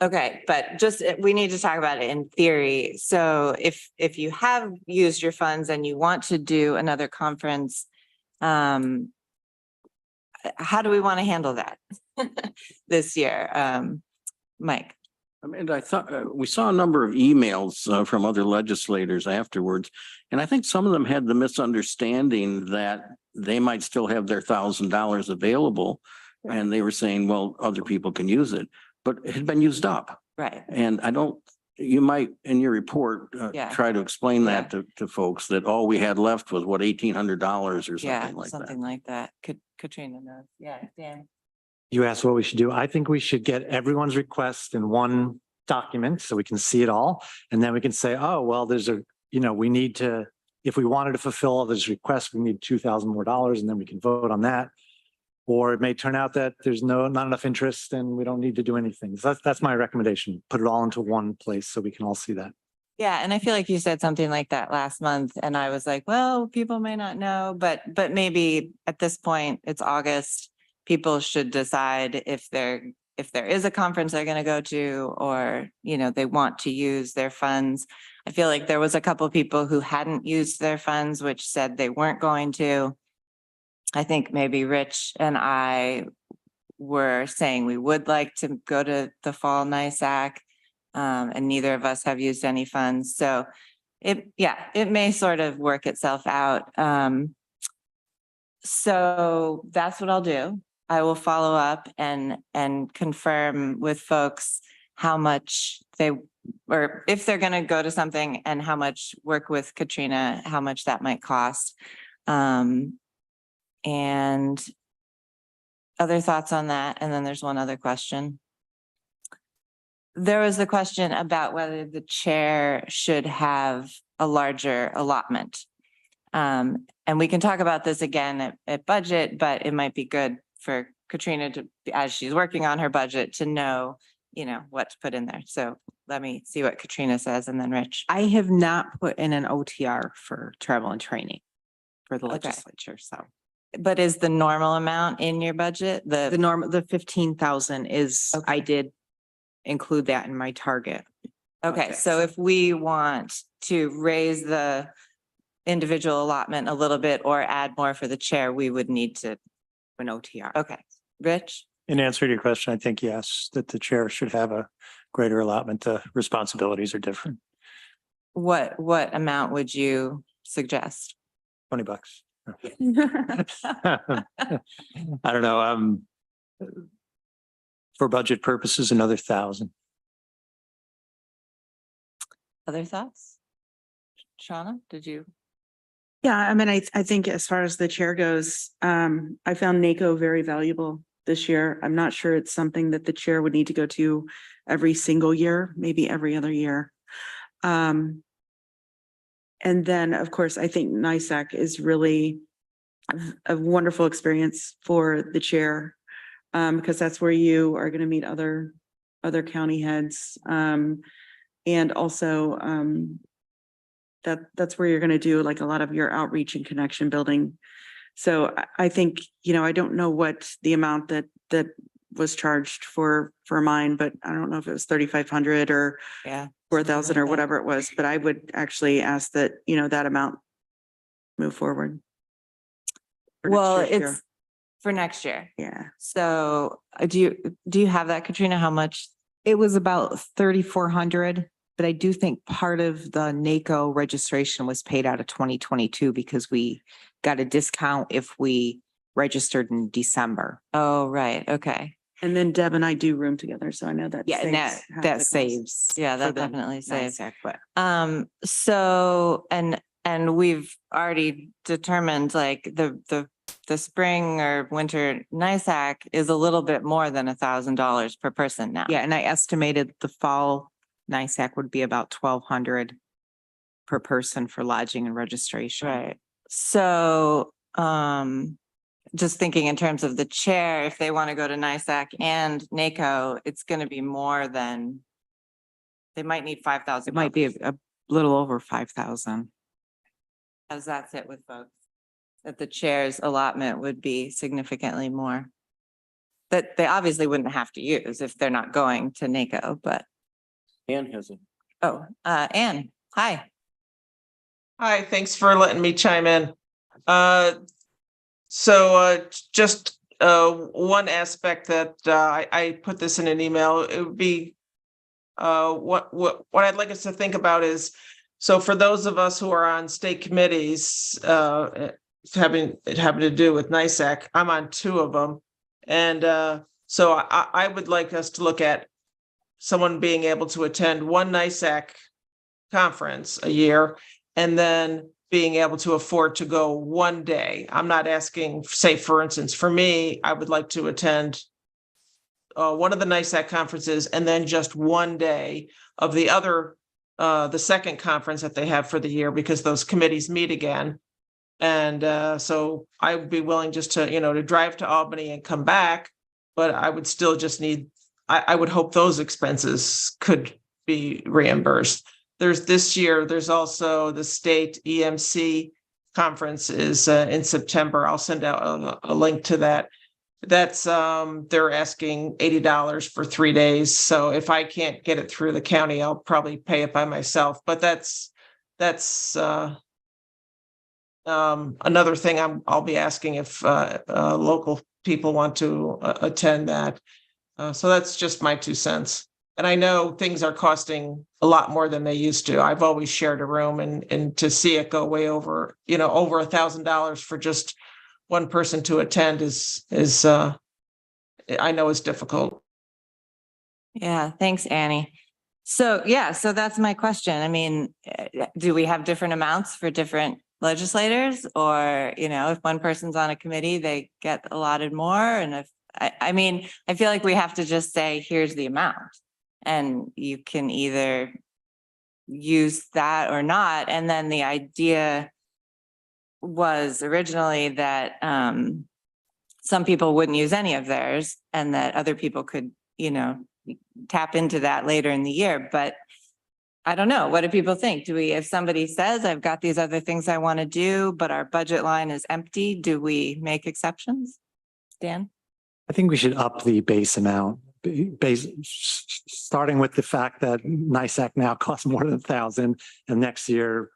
[SPEAKER 2] Okay, but we need to talk about it in theory. So if you have used your funds and you want to do another conference, how do we want to handle that this year? Mike?
[SPEAKER 3] I mean, I thought, we saw a number of emails from other legislators afterwards. And I think some of them had the misunderstanding that they might still have their $1,000 available. And they were saying, well, other people can use it, but it had been used up.
[SPEAKER 2] Right.
[SPEAKER 3] And you might, in your report,
[SPEAKER 2] Yeah.
[SPEAKER 3] try to explain that to folks, that all we had left was what, $1,800 or
[SPEAKER 2] Yeah,
[SPEAKER 3] something like
[SPEAKER 2] something
[SPEAKER 3] that.
[SPEAKER 2] like that. Katrina knows. Yeah, Dan.
[SPEAKER 6] You asked what we should do. I think we should get everyone's request in one document so we can see it all. And then we can say, oh, well, we need to, if we wanted to fulfill all those requests, we need $2,000 more, and then we can vote on that. Or it may turn out that there's not enough interest and we don't need to do anything. So that's my recommendation. Put it all into one place so we can all see that.
[SPEAKER 2] Yeah, and I feel like you said something like that last month, and I was like, well, people may not know, but maybe at this point, it's August. People should decide if there is a conference they're going to go to, or, they want to use their funds. I feel like there was a couple of people who hadn't used their funds, which said they weren't going to. I think maybe Rich and I were saying we would like to go to the fall NISAC, and neither of us have used any funds. So it may sort of work itself out. So that's what I'll do. I will follow up and confirm with folks how much or if they're going to go to something, and how much, work with Katrina, how much that might cost. And other thoughts on that? And then there's one other question. There was a question about whether the chair should have a larger allotment. And we can talk about this again at budget, but it might be good for Katrina to, as she's working on her budget, to know, what to put in there. So let me see what Katrina says, and then Rich.
[SPEAKER 10] I have not put in an OTR for travel and training for the
[SPEAKER 2] Okay.
[SPEAKER 10] legislature, so.
[SPEAKER 2] But is the normal amount in your budget?
[SPEAKER 10] The 15,000 is,
[SPEAKER 2] Okay.
[SPEAKER 10] I did include that in my target.
[SPEAKER 2] Okay,
[SPEAKER 10] budget.
[SPEAKER 2] so if we want to raise the individual allotment a little bit or add more for the chair, we would need to,
[SPEAKER 10] An OTR.
[SPEAKER 2] okay. Rich?
[SPEAKER 4] In answer to your question, I think yes, that the chair should have a greater allotment. The responsibilities are different.
[SPEAKER 2] What amount would you suggest?
[SPEAKER 4] $20. I don't know. For budget purposes, another 1,000.
[SPEAKER 2] Other thoughts? Shauna, did you?
[SPEAKER 9] Yeah, I mean, I think as far as the chair goes, I found NACO very valuable this year. I'm not sure it's something that the chair would need to go to every single year, maybe every other year. And then, of course, I think NISAC is really a wonderful experience for the chair, because that's where you are going to meet other county heads. And also, that's where you're going to do like a lot of your outreach and connection building. So I think, I don't know what the amount that was charged for mine, but I don't know if it was 3,500 or
[SPEAKER 2] Yeah.
[SPEAKER 9] 4,000 or
[SPEAKER 2] like that.
[SPEAKER 9] whatever it was, but I would actually ask that, that amount move forward. for next
[SPEAKER 2] Well,
[SPEAKER 9] year's year.
[SPEAKER 2] it's for next year.
[SPEAKER 9] Yeah.
[SPEAKER 2] So do you have that, Katrina? How much?
[SPEAKER 10] It was about 3,400, but I do think part of the NACO registration was paid out of 2022 because we got a discount if we registered in December.
[SPEAKER 2] Oh, right. Okay.
[SPEAKER 9] And then Deb and I do room together, so I know that.
[SPEAKER 10] Yeah, and
[SPEAKER 9] saves half the
[SPEAKER 10] that
[SPEAKER 9] cost.
[SPEAKER 10] saves.
[SPEAKER 2] Yeah, that
[SPEAKER 10] for the
[SPEAKER 2] definitely saves.
[SPEAKER 10] NISAC, But
[SPEAKER 2] So, and we've already determined like the the spring or winter NISAC is a little bit more than $1,000 per person now.
[SPEAKER 10] Yeah, and I estimated the fall NISAC would be about 1,200 per person for lodging and registration.
[SPEAKER 2] Right. So, just thinking in terms of the chair, if they want to go to NISAC and NACO, it's going to be more than, they might need 5,000.
[SPEAKER 10] It might be a little over 5,000.
[SPEAKER 2] How does that sit with folks? That the chair's allotment would be significantly more. That they obviously wouldn't have to use if they're not going to NACO, but,
[SPEAKER 3] Ann has a.
[SPEAKER 2] Ann, hi.
[SPEAKER 11] Hi, thanks for letting me chime in. Just one aspect that I put this in an email, it would be what I'd like us to think about is, so for those of us who are on state committees having to do with NISAC, I'm on 2 of them. And so I would like us to look at someone being able to attend one NISAC conference a year and then being able to afford to go one day. I'm not asking, say, for instance, for me, I would like to attend one of the NISAC conferences and then just one day of the other, the second conference that they have for the year, because those committees meet again. And so I would be willing just to, to drive to Albany and come back, but I would still just need, I would hope those expenses could be reimbursed. This year, there's also the state EMC conference is in September. I'll send out a link to that. That's they're asking $80 for 3 days. So if I can't get it through the county, I'll probably pay it by myself. But that's another thing I'll be asking if local people want to attend that. So that's just my 2 cents. And I know things are costing a lot more than they used to. I've always shared a room, and to see it go way over, over $1,000 for just one person to attend is I know is difficult.
[SPEAKER 2] Yeah, thanks, Annie. So that's my question. I mean, do we have different amounts for different legislators? Or, if one person's on a committee, they get allotted more? And if, I feel like we have to just say, here's the amount. And you can either use that or not. And then the idea was originally that some people wouldn't use any of theirs and that other people could, tap into that later in the year. But I don't know. What do people think? If somebody says, I've got these other things I want to do, but our budget line is empty, do we make exceptions? Dan?
[SPEAKER 6] I think we should up the base amount, starting with the fact that NISAC now costs more than 1,000, and next year,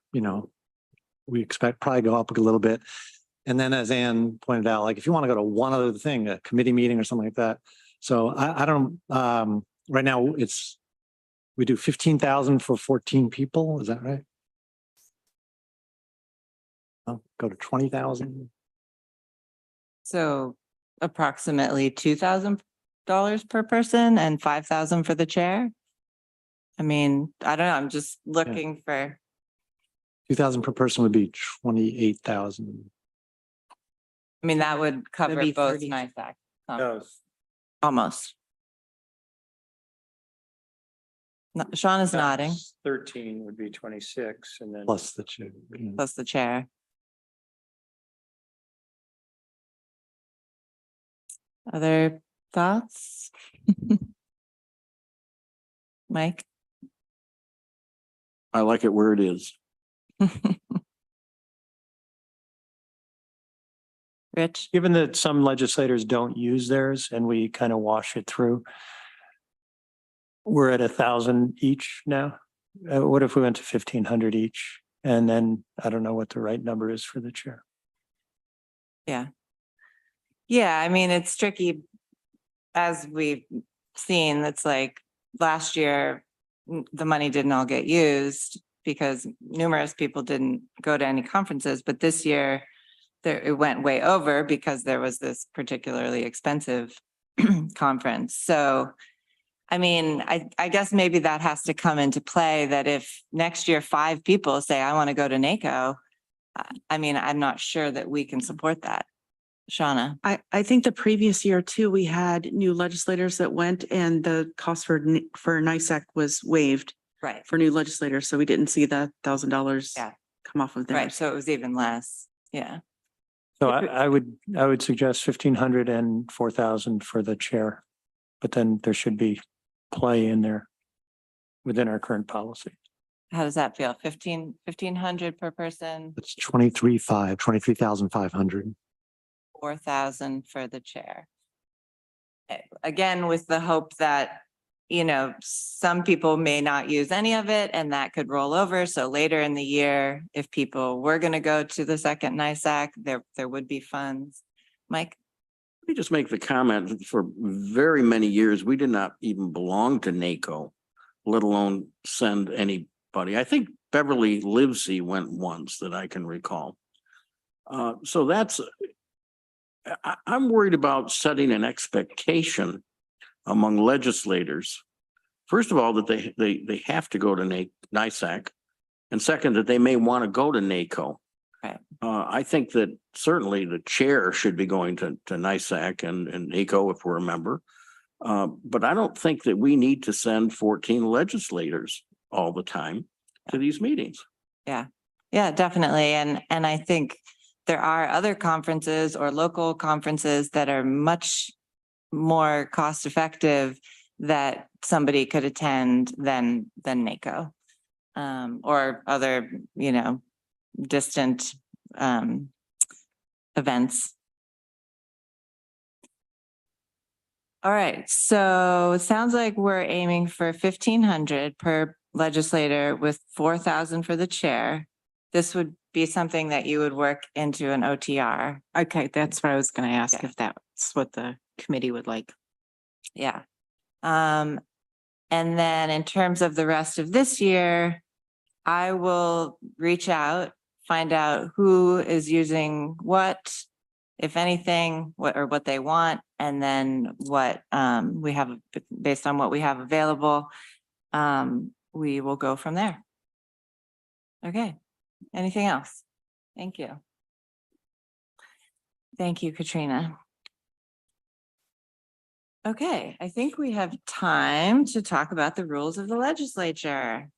[SPEAKER 6] we expect probably go up a little bit. And then, as Ann pointed out, like if you want to go to one other thing, a committee meeting or something like that. So I don't. Right now, we do 15,000 for 14 people. Is that right? I'll go to 20,000.
[SPEAKER 2] So approximately $2,000 per person and 5,000 for the chair. I mean, I don't know. I'm just looking for.
[SPEAKER 6] 2,000 per person would be 28,000.
[SPEAKER 2] I mean, that would cover
[SPEAKER 10] be
[SPEAKER 2] both
[SPEAKER 10] 30.
[SPEAKER 2] NISAC.
[SPEAKER 4] No,
[SPEAKER 2] Almost. Sean is nodding,
[SPEAKER 4] 13 would be 26 and then.
[SPEAKER 6] Plus the chair.
[SPEAKER 2] plus the chair. Other thoughts? Mike?
[SPEAKER 3] I like it where it is.
[SPEAKER 2] Rich?
[SPEAKER 4] Given that some legislators don't use theirs and we kind of wash it through, we're at 1,000 each now. What if we went to 1,500 each? And then I don't know what the right number is for the chair.
[SPEAKER 2] Yeah. Yeah, I mean, it's tricky. As we've seen, it's like last year, the money didn't all get used because numerous people didn't go to any conferences. But this year, it went way over because there was this particularly expensive conference. So, I mean, I guess maybe that has to come into play, that if next year 5 people say, I want to go to NACO, I mean, I'm not sure that we can support that. Shauna?
[SPEAKER 9] I think the previous year too, we had new legislators that went and the cost for NISAC was waived
[SPEAKER 2] Right.
[SPEAKER 9] for new legislators. So we didn't see the $1,000
[SPEAKER 2] Yeah.
[SPEAKER 9] come off of
[SPEAKER 2] Right,
[SPEAKER 9] there.
[SPEAKER 2] so it was even less. Yeah.
[SPEAKER 4] So I would suggest 1,500 and 4,000 for the chair. But then there should be play in there within our current policy.
[SPEAKER 2] How does that feel? 1,500 per person,
[SPEAKER 6] It's 23,500.
[SPEAKER 2] 4,000 for the chair. Again, with the hope that, you know, some people may not use any of it and that could roll over. So later in the year, if people were going to go to the second NISAC, there would be funds. Mike?
[SPEAKER 3] Let me just make the comment that for very many years, we did not even belong to NACO, let alone send anybody. I think Beverly Livesey went once that I can recall. So that's, I'm worried about setting an expectation among legislators. First of all, that they have to go to NISAC. And second, that they may want to go to NACO.
[SPEAKER 2] Right.
[SPEAKER 3] I think that certainly the chair should be going to NISAC and NACO if we're a member. But I don't think that we need to send 14 legislators all the time to these meetings.
[SPEAKER 2] Yeah, definitely. And I think there are other conferences or local conferences that are much more cost effective that somebody could attend than NACO. Or other, you know, distant events. All right, so it sounds like we're aiming for 1,500 per legislator with 4,000 for the chair. This would be something that you would work into an OTR.
[SPEAKER 10] Okay, that's what I was gonna ask,
[SPEAKER 2] Yeah.
[SPEAKER 10] if that's what the committee would like.
[SPEAKER 2] Yeah. And then in terms of the rest of this year, I will reach out, find out who is using what, if anything, what they want, and then what we have based on what we have available. We will go from there. Okay. Anything else? Thank you. Thank you, Katrina. Okay, I think we have time to talk about the rules of the legislature.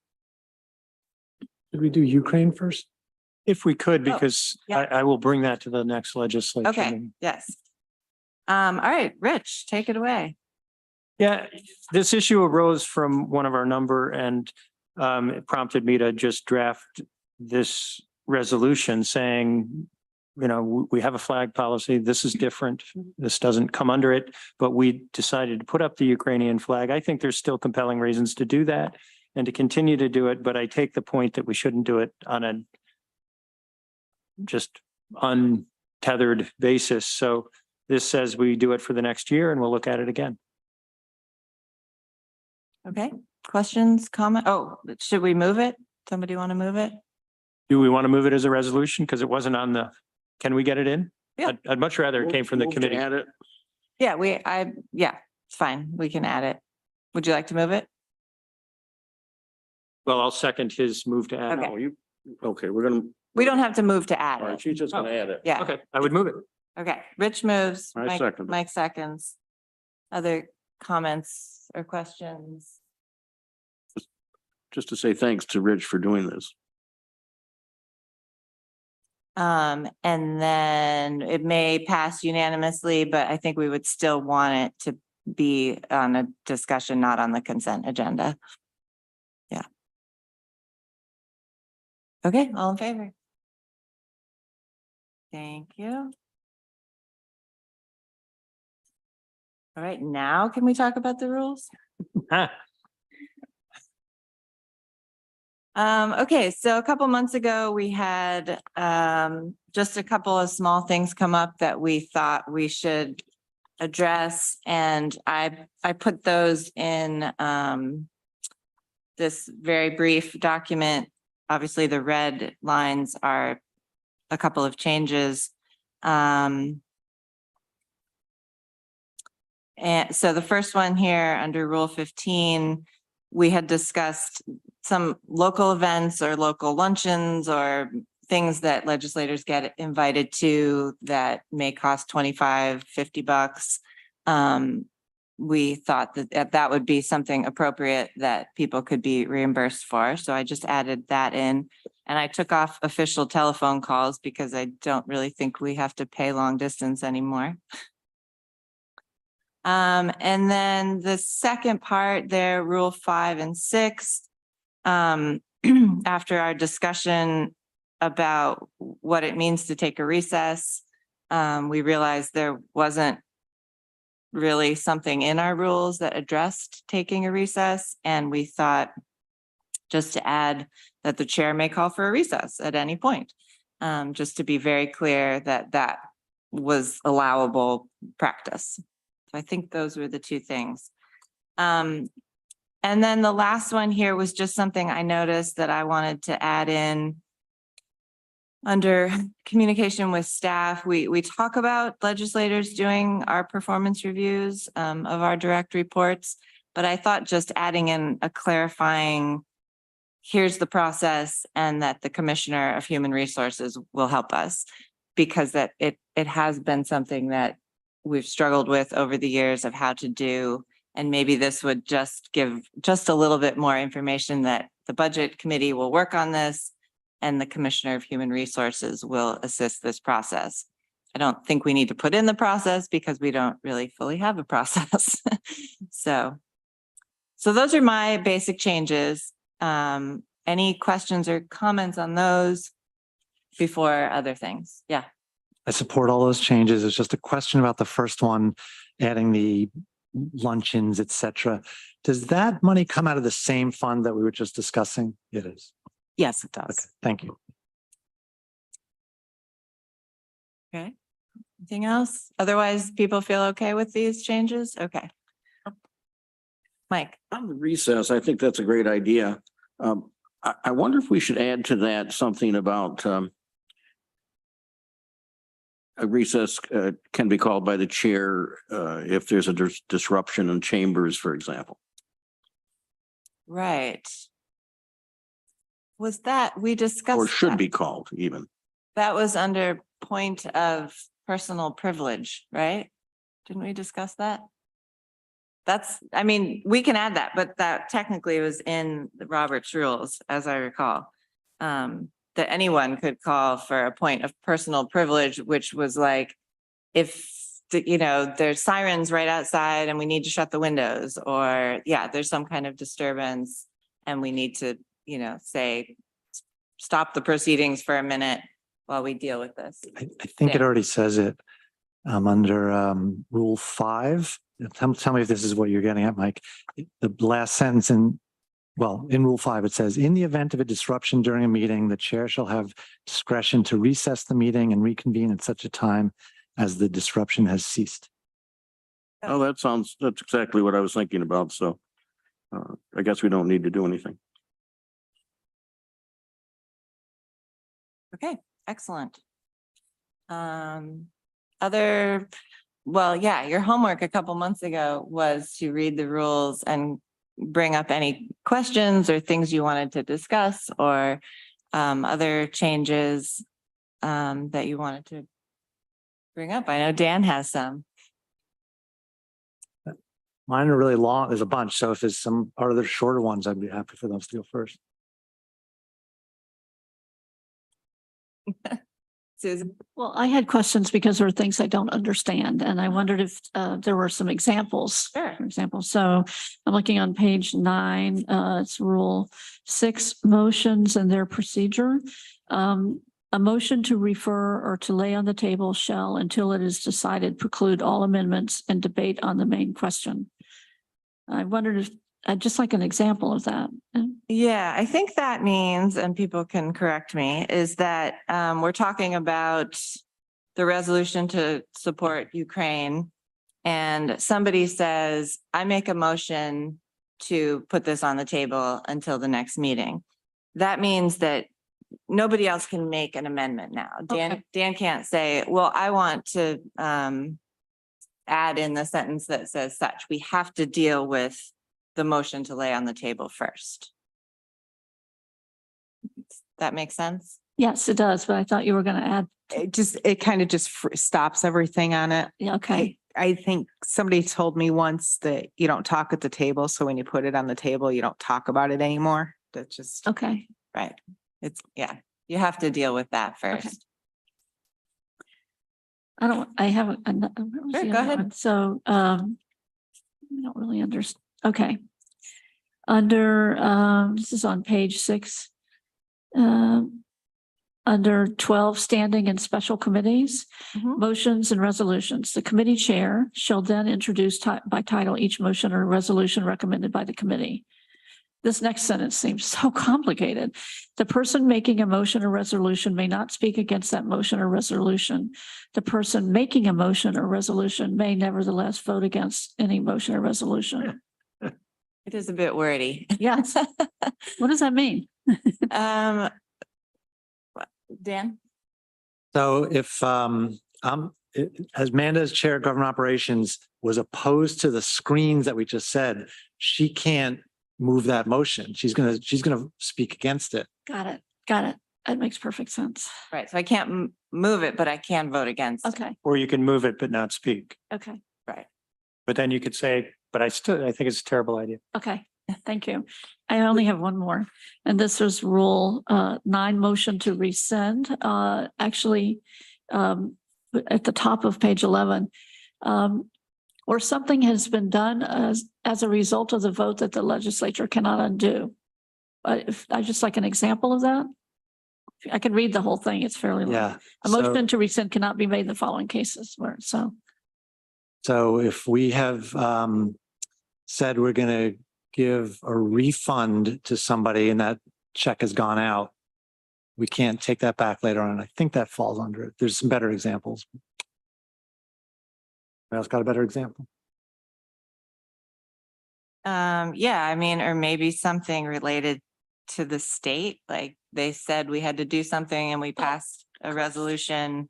[SPEAKER 6] Did we do Ukraine first?
[SPEAKER 4] If we could,
[SPEAKER 2] Oh,
[SPEAKER 4] because
[SPEAKER 2] yeah.
[SPEAKER 4] I will bring that to the next legislature.
[SPEAKER 2] Okay,
[SPEAKER 4] meeting.
[SPEAKER 2] yes. All right, Rich, take it away.
[SPEAKER 4] Yeah, this issue arose from one of our number and it prompted me to just draft this resolution saying, you know, we have a flag policy. This is different. This doesn't come under it, but we decided to put up the Ukrainian flag. I think there's still compelling reasons to do that and to continue to do it, but I take the point that we shouldn't do it on a just untethered basis. So this says we do it for the next year and we'll look at it again.
[SPEAKER 2] Okay, questions, comment? Oh, should we move it? Somebody want to move it?
[SPEAKER 4] Do we want to move it as a resolution? Because it wasn't on the, can we get it in?
[SPEAKER 2] Yeah.
[SPEAKER 4] I'd much rather it came from the
[SPEAKER 3] Move to
[SPEAKER 4] committee.
[SPEAKER 3] add it.
[SPEAKER 2] Yeah, yeah, it's fine. We can add it. Would you like to move it?
[SPEAKER 4] Well, I'll second his move to add.
[SPEAKER 2] Okay.
[SPEAKER 3] Oh, okay, we're gonna,
[SPEAKER 2] We don't have to move to add
[SPEAKER 3] all right,
[SPEAKER 2] it.
[SPEAKER 3] she's just gonna add it.
[SPEAKER 2] Yeah,
[SPEAKER 4] Okay, I would move it.
[SPEAKER 2] okay. Rich moves.
[SPEAKER 3] I
[SPEAKER 2] Mike-
[SPEAKER 3] second it.
[SPEAKER 2] Mike seconds. Other comments or questions?
[SPEAKER 3] Just to say thanks to Rich for doing this.
[SPEAKER 2] And then it may pass unanimously, but I think we would still want it to be on a discussion, not on the consent agenda. Yeah. Okay, all in favor? Thank you. All right, now can we talk about the rules? Okay, so a couple months ago, we had just a couple of small things come up that we thought we should address, and I put those in this very brief document. Obviously, the red lines are a couple of changes. And so the first one here under Rule 15, we had discussed some local events or local luncheons or things that legislators get invited to that may cost $25, $50. We thought that that would be something appropriate that people could be reimbursed for. So I just added that in. And I took off official telephone calls because I don't really think we have to pay long distance anymore. And then the second part there, Rule 5 and 6, after our discussion about what it means to take a recess, we realized there wasn't really something in our rules that addressed taking a recess. And we thought just to add that the chair may call for a recess at any point, just to be very clear that that was allowable practice. So I think those were the two things. And then the last one here was just something I noticed that I wanted to add in. Under communication with staff, we talk about legislators doing our performance reviews of our direct reports, but I thought just adding in a clarifying, here's the process, and that the Commissioner of Human Resources will help us, because that it has been something that we've struggled with over the years of how to do. And maybe this would just give just a little bit more information that the Budget Committee will work on this and the Commissioner of Human Resources will assist this process. I don't think we need to put in the process because we don't really fully have a process. So those are my basic changes. Any questions or comments on those before other things? Yeah.
[SPEAKER 6] I support all those changes. It's just a question about the first one, adding the luncheons, et cetera. Does that money come out of the same fund that we were just discussing? It is.
[SPEAKER 10] Yes, it does.
[SPEAKER 6] Okay, thank you.
[SPEAKER 2] Okay. Anything else? Otherwise, people feel okay with these changes? Okay. Mike.
[SPEAKER 3] On the recess, I think that's a great idea. I wonder if we should add to that something about a recess can be called by the chair if there's a disruption in chambers, for example.
[SPEAKER 2] Right. Was that, we discussed
[SPEAKER 3] Or should
[SPEAKER 2] that.
[SPEAKER 3] be called even.
[SPEAKER 2] That was under point of personal privilege, right? Didn't we discuss that? That's, I mean, we can add that, but that technically was in the Robert's rules, as I recall. That anyone could call for a point of personal privilege, which was like, if, there's sirens right outside and we need to shut the windows, or there's some kind of disturbance and we need to, say, stop the proceedings for a minute while we deal with this.
[SPEAKER 6] I think it already says it under Rule 5. Tell me if this is what you're getting at, Mike. The last sentence in Rule 5, it says, in the event of a disruption during a meeting, the chair shall have discretion to recess the meeting and reconvene at such a time as the disruption has ceased.
[SPEAKER 3] Oh, that's exactly what I was thinking about. So I guess we don't need to do anything.
[SPEAKER 2] Okay, excellent. Your homework a couple months ago was to read the rules and bring up any questions or things you wanted to discuss, or other changes that you wanted to bring up. I know Dan has some.
[SPEAKER 6] Mine are really long. There's a bunch. So if there's some other shorter ones, I'd be happy for those to go first.
[SPEAKER 2] Susan.
[SPEAKER 7] Well, I had questions because there are things I don't understand, and I wondered if there were some examples.
[SPEAKER 2] Sure.
[SPEAKER 7] For example, so I'm looking on page 9, it's Rule 6, motions and their procedure. A motion to refer or to lay on the table shall, until it is decided, preclude all amendments and debate on the main question. I wondered if I'd just like an example of that.
[SPEAKER 2] Yeah, I think that means, and people can correct me, is that we're talking about the resolution to support Ukraine, and somebody says, I make a motion to put this on the table until the next meeting. That means that nobody else can make an amendment now. Dan can't say, well, I want to add in the sentence that says such. We have to deal with the motion to lay on the table first. That makes sense?
[SPEAKER 7] Yes, it does, but I thought you were going to add,
[SPEAKER 10] It kind of just stops everything on it.
[SPEAKER 7] yeah, okay.
[SPEAKER 10] I think somebody told me once that you don't talk at the table. So when you put it on the table, you don't talk about it anymore. That's just,
[SPEAKER 7] Okay.
[SPEAKER 2] Right. It's, yeah, you have to deal with that first.
[SPEAKER 7] I haven't.
[SPEAKER 2] Sure, go ahead.
[SPEAKER 7] So, I don't really understand. Okay. Under, this is on page 6. Under 12, standing and special committees, motions and resolutions. The committee chair shall then introduce by title each motion or resolution recommended by the committee. This next sentence seems so complicated. The person making a motion or resolution may not speak against that motion or resolution. The person making a motion or resolution may nevertheless vote against any motion or resolution.
[SPEAKER 2] It is a bit wordy.
[SPEAKER 7] Yes. What does that mean?
[SPEAKER 2] Dan?
[SPEAKER 6] So if as Amanda as Chair of Government Operations was opposed to the screens that we just said, she can't move that motion. She's gonna speak against it.
[SPEAKER 7] Got it. Got it. That makes perfect sense.
[SPEAKER 2] Right. So I can't move it, but I can vote against. it.
[SPEAKER 7] Okay.
[SPEAKER 4] Or you can move it but not speak.
[SPEAKER 7] Okay.
[SPEAKER 4] But then you could say, but I think it's a terrible idea.
[SPEAKER 7] Okay. Thank you. I only have one more. And this is rule 9, motion to rescind. Actually, at the top of page 11, or something has been done as a result of the vote that the legislature cannot undo. If I just like an example of that. I can read the whole thing. It's fairly long.
[SPEAKER 6] Yeah.
[SPEAKER 7] A motion to rescind cannot be made in the following cases where,
[SPEAKER 6] So if we have said we're going to give a refund to somebody and that check has gone out, we can't take that back later on. And I think that falls under it. There's some better examples. Anyone else got a better example?
[SPEAKER 2] Yeah, I mean, or maybe something related to the state, like they said we had to do something and we passed a resolution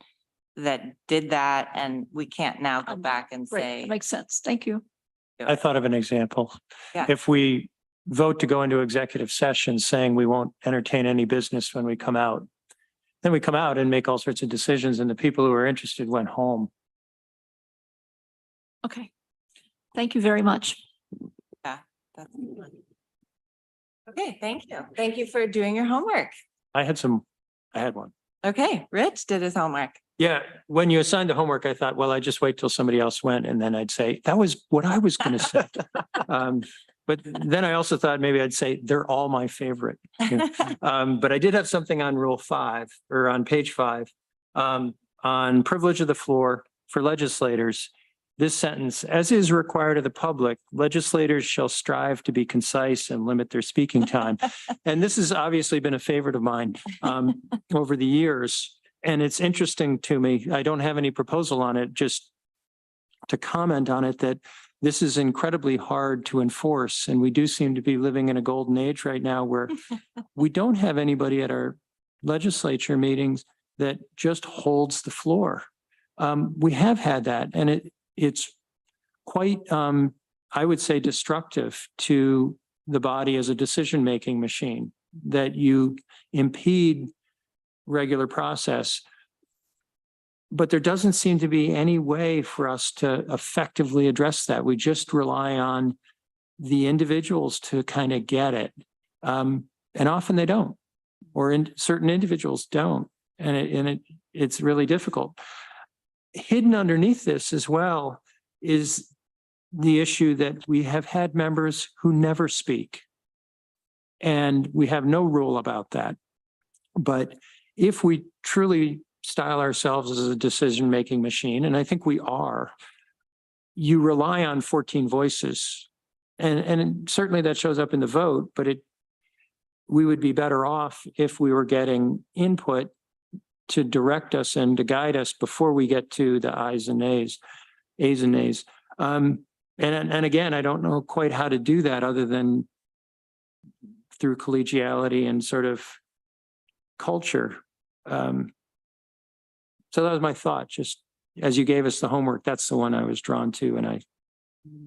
[SPEAKER 2] that did that, and we can't now go back and
[SPEAKER 7] great,
[SPEAKER 2] say.
[SPEAKER 7] that makes sense. Thank you.
[SPEAKER 4] I thought of an example.
[SPEAKER 2] Yeah.
[SPEAKER 4] If we vote to go into executive session saying we won't entertain any business when we come out, then we come out and make all sorts of decisions and the people who are interested went home.
[SPEAKER 7] Okay. Thank you very much.
[SPEAKER 2] That's okay, thank you. Thank you for doing your homework.
[SPEAKER 4] I had one.
[SPEAKER 2] Okay, Rich did his homework.
[SPEAKER 4] Yeah, when you assigned the homework, I thought, well, I just wait till somebody else went and then I'd say, that was what I was going to say. But then I also thought maybe I'd say they're all my favorite. But I did have something on rule 5 or on page 5 on privilege of the floor for legislators. This sentence, as is required of the public, legislators shall strive to be concise and limit their speaking time. And this has obviously been a favorite of mine over the years. And it's interesting to me, I don't have any proposal on it, just to comment on it, that this is incredibly hard to enforce. And we do seem to be living in a golden age right now where we don't have anybody at our legislature meetings that just holds the floor. We have had that, and it's quite, I would say, destructive to the body as a decision-making machine, that you impede regular process. But there doesn't seem to be any way for us to effectively address that. We just rely on the individuals to kind of get it. And often they don't, or certain individuals don't. And it's really difficult. Hidden underneath this as well is the issue that we have had members who never speak. And we have no rule about that. But if we truly style ourselves as a decision-making machine, and I think we are, you rely on 14 voices. And certainly that shows up in the vote, but we would be better off if we were getting input to direct us and to guide us before we get to the ayes and nays. And again, I don't know quite how to do that other than through collegiality and sort of culture. So that was my thought, just as you gave us the homework, that's the one I was drawn to and I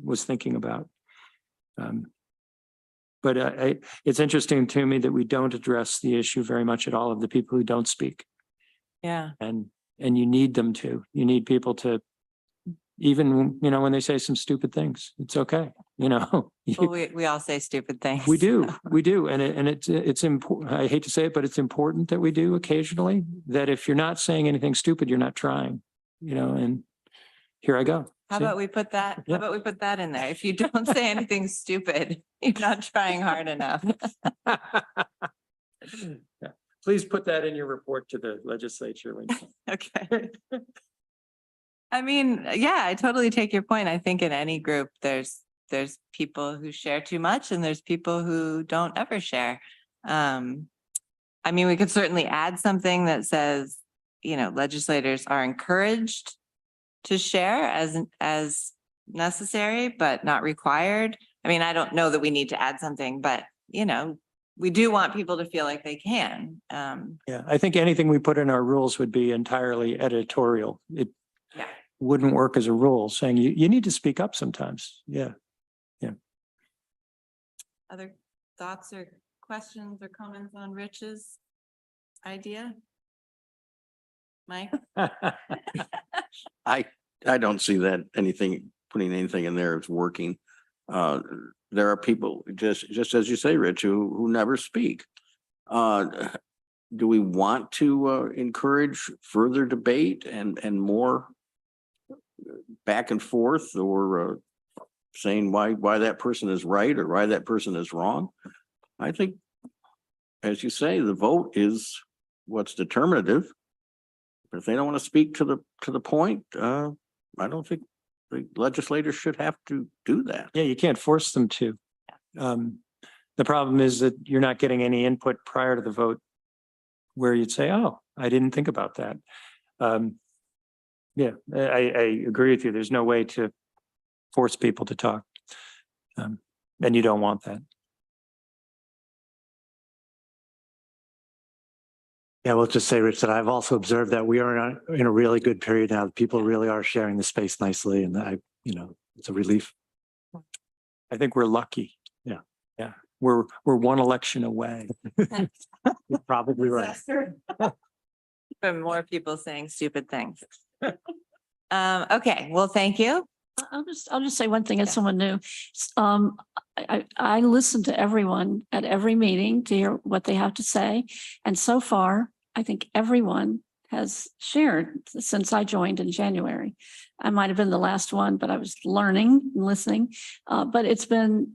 [SPEAKER 4] was thinking about. But it's interesting to me that we don't address the issue very much at all of the people who don't speak.
[SPEAKER 2] Yeah.
[SPEAKER 4] And you need them to. You need people to, even, you know, when they say some stupid things, it's okay, you know.
[SPEAKER 2] Well, we all say stupid things.
[SPEAKER 4] We do. And it's important. I hate to say it, but it's important that we do occasionally, that if you're not saying anything stupid, you're not trying, you know, and here I go.
[SPEAKER 2] How
[SPEAKER 4] See?
[SPEAKER 2] about we put that, how
[SPEAKER 4] Yeah.
[SPEAKER 2] about we put that in there? If you don't say anything stupid, you're not trying hard enough.
[SPEAKER 4] Yeah. Please put that in your report to the legislature.
[SPEAKER 2] Okay. I mean, yeah, I totally take your point. I think in any group, there's people who share too much and there's people who don't ever share. I mean, we could certainly add something that says, you know, legislators are encouraged to share as necessary, but not required. I mean, I don't know that we need to add something, but you know, we do want people to feel like they can.
[SPEAKER 4] Yeah, I think anything we put in our rules would be entirely editorial. It
[SPEAKER 2] Yeah.
[SPEAKER 4] wouldn't work as a rule saying you need to speak up sometimes. Yeah.
[SPEAKER 2] Other thoughts or questions or comments on Rich's idea? Mike?
[SPEAKER 3] I don't see that putting anything in there is working. There are people, just as you say, Rich, who never speak. Do we want to encourage further debate and more back and forth, or saying why that person is right or why that person is wrong? I think, as you say, the vote is what's determinative. But if they don't want to speak to the point, I don't think the legislators should have to do that.
[SPEAKER 4] Yeah, you can't force them to. The problem is that you're not getting any input prior to the vote where you'd say, oh, I didn't think about that. Yeah, I agree with you. There's no way to force people to talk. And you don't want that.
[SPEAKER 6] Yeah, we'll just say, Rich, that I've also observed that we are in a really good period now. People really are sharing the space nicely, and it's a relief.
[SPEAKER 4] I think we're lucky.
[SPEAKER 6] Yeah.
[SPEAKER 4] Yeah. We're one election away.
[SPEAKER 6] You're probably right.
[SPEAKER 2] From more people saying stupid things. Okay, well, thank you.
[SPEAKER 7] I'll just say one thing as
[SPEAKER 2] Yeah.
[SPEAKER 7] someone new. I listen to everyone at every meeting to hear what they have to say. And so far, I think everyone has shared since I joined in January. I might have been the last one, but I was learning and listening. But it's been,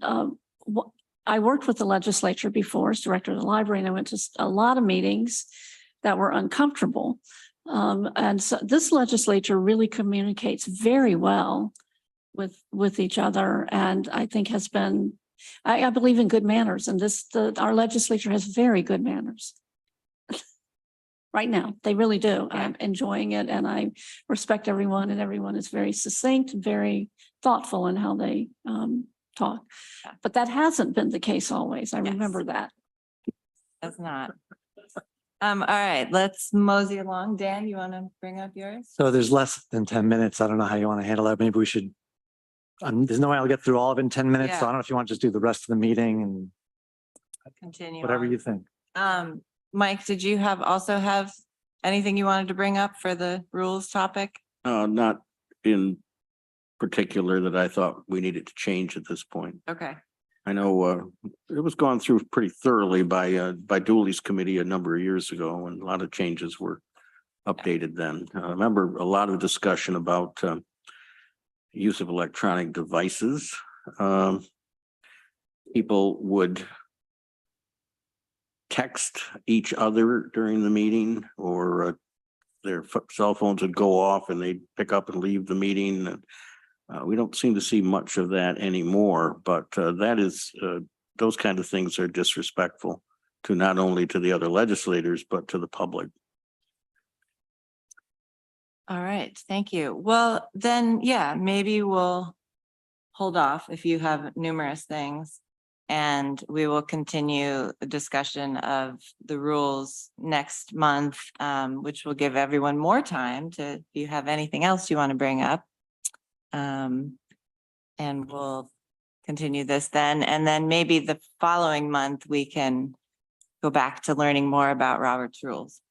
[SPEAKER 7] I worked with the legislature before as director of the library, and I went to a lot of meetings that were uncomfortable. And so this legislature really communicates very well with each other, and I think has been, I believe in good manners, and our legislature has very good manners. Right now, they really do. I'm enjoying it, and I respect everyone, and everyone is very succinct, very thoughtful in how they talk.
[SPEAKER 2] Yeah.
[SPEAKER 7] But that hasn't been the case always. I
[SPEAKER 2] Yes.
[SPEAKER 7] remember that.
[SPEAKER 2] That's not. All right, let's mosey along. Dan, you want to bring up yours?
[SPEAKER 6] So there's less than 10 minutes. I don't know how you want to handle that. Maybe we should, there's no way I'll get through all of it in 10 minutes. So I
[SPEAKER 2] Yeah.
[SPEAKER 6] don't know if you want to just do the rest of the meeting and
[SPEAKER 2] Continue.
[SPEAKER 6] whatever
[SPEAKER 2] on.
[SPEAKER 6] you think.
[SPEAKER 2] Mike, did you also have anything you wanted to bring up for the rules topic?
[SPEAKER 3] Not in particular that I thought we needed to change at this point.
[SPEAKER 2] Okay.
[SPEAKER 3] I know it was gone through pretty thoroughly by Dooley's committee a number of years ago, and a lot of changes were updated then. I remember a lot of discussion about use of electronic devices. People would text each other during the meeting, or their cell phones would go off and they'd pick up and leave the meeting. And we don't seem to see much of that anymore, but that is, those kind of things are disrespectful to not only to the other legislators, but to the public.
[SPEAKER 2] All right, thank you. Well, then, yeah, maybe we'll hold off if you have numerous things. And we will continue the discussion of the rules next month, which will give everyone more time to, if you have anything else you want to bring up. And we'll continue this then, and then maybe the following month we can go back to learning more about Robert's rules.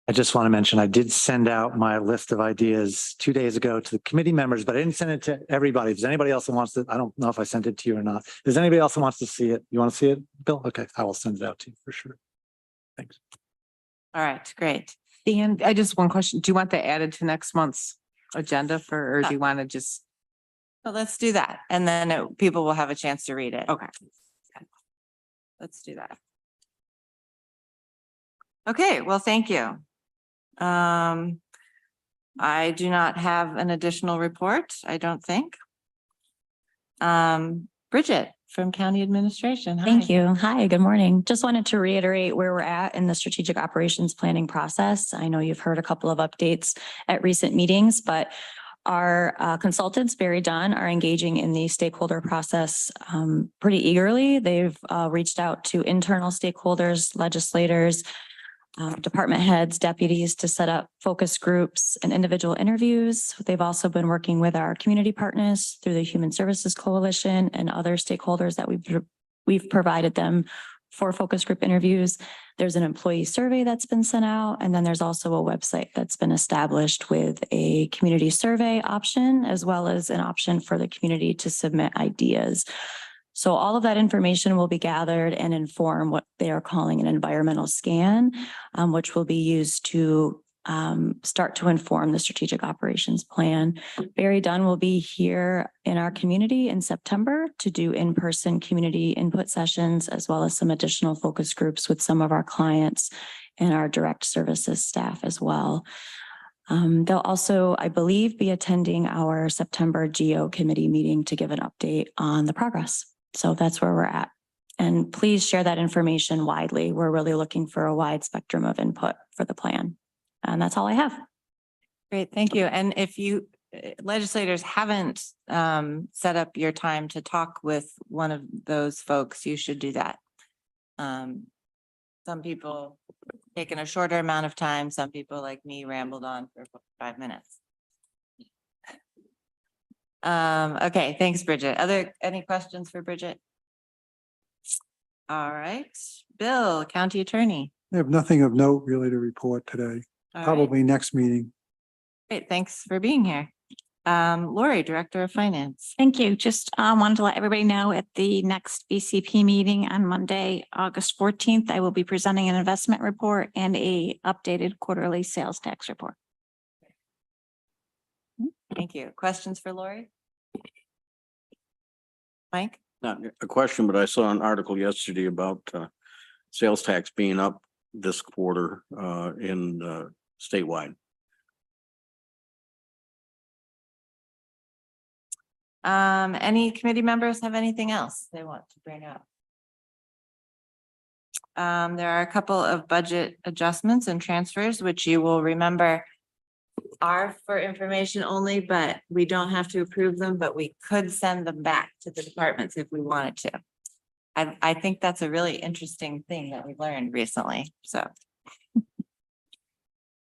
[SPEAKER 6] I just want to mention, I did send out my list of ideas 2 days ago to the committee members, but I didn't send it to everybody. If there's anybody else that wants to, I don't know if I sent it to you or not. Is anybody else that wants to see it? You want to see it, Bill? Okay, I will send it out to you for sure. Thanks.
[SPEAKER 2] All right, great.
[SPEAKER 10] Dan, I just one question. Do you want that added to next month's agenda for, or do you want to just?
[SPEAKER 2] So let's do that. And then people will have a chance to read it.
[SPEAKER 10] Okay.
[SPEAKER 2] Let's do that. Okay, well, thank you. I do not have an additional report, I don't think. Bridget from County Administration. Hi.
[SPEAKER 12] Thank you. Hi, good morning. Just wanted to reiterate where we're at in the strategic operations planning process. I know you've heard a couple of updates at recent meetings, but our consultants, Barry Dunn, are engaging in the stakeholder process pretty eagerly. They've reached out to internal stakeholders, legislators, department heads, deputies to set up focus groups and individual interviews. They've also been working with our community partners through the Human Services Coalition and other stakeholders that we've provided them for focus group interviews. There's an employee survey that's been sent out, and then there's also a website that's been established with a community survey option, as well as an option for the community to submit ideas. So all of that information will be gathered and inform what they are calling an environmental scan, which will be used to start to inform the strategic operations plan. Barry Dunn will be here in our community in September to do in-person community input sessions, as well as some additional focus groups with some of our clients and our direct services staff as well. They'll also, I believe, be attending our September GEO committee meeting to give an update on the progress. So that's where we're at. And please share that information widely. We're really looking for a wide spectrum of input for the plan. And that's all I have.
[SPEAKER 2] Great, thank you. And if you legislators haven't set up your time to talk with one of those folks, you should do that. Some people taking a shorter amount of time, some people like me rambled on for 5 minutes. Okay, thanks, Bridget. Any questions for Bridget? All right, Bill, County Attorney.
[SPEAKER 13] I have nothing of note really to report today,
[SPEAKER 2] All right.
[SPEAKER 13] probably next meeting.
[SPEAKER 2] Great, thanks for being here. Lori, Director of Finance.
[SPEAKER 14] Thank you. Just wanted to let everybody know at the next BCP meeting on Monday, August 14th, I will be presenting an investment report and a updated quarterly sales tax report.
[SPEAKER 2] Thank you. Questions for Lori? Mike?
[SPEAKER 3] Not a question, but I saw an article yesterday about sales tax being up this quarter in statewide.
[SPEAKER 2] Any committee members have anything else they want to bring up? There are a couple of budget adjustments and transfers, which you will remember are for information only, but we don't have to approve them, but we could send them back to the departments if we wanted to. I think that's a really interesting thing that we learned recently, so.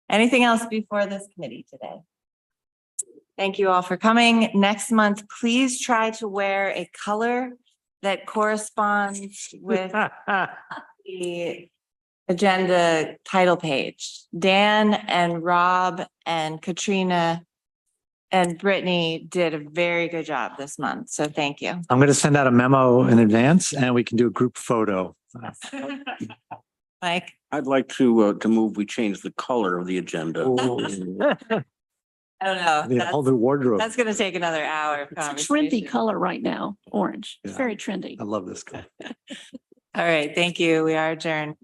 [SPEAKER 2] Anything else before this committee today? Thank you all for coming. Next month, please try to wear a color that corresponds with the agenda title page. Dan and Rob and Katrina and Brittany did a very good job this month. So thank you.
[SPEAKER 6] I'm going to send out a memo in advance and we can do a group photo.
[SPEAKER 2] Mike?
[SPEAKER 3] I'd like to move, we change the color of the agenda.
[SPEAKER 2] I don't know.
[SPEAKER 6] The whole new wardrobe.
[SPEAKER 2] That's going to take another hour. Of
[SPEAKER 7] It's a trendy
[SPEAKER 2] conversation.
[SPEAKER 7] color right now, orange. It's
[SPEAKER 6] Yeah.
[SPEAKER 7] very trendy.
[SPEAKER 6] I love this color.
[SPEAKER 2] All right. Thank you. We are adjourned.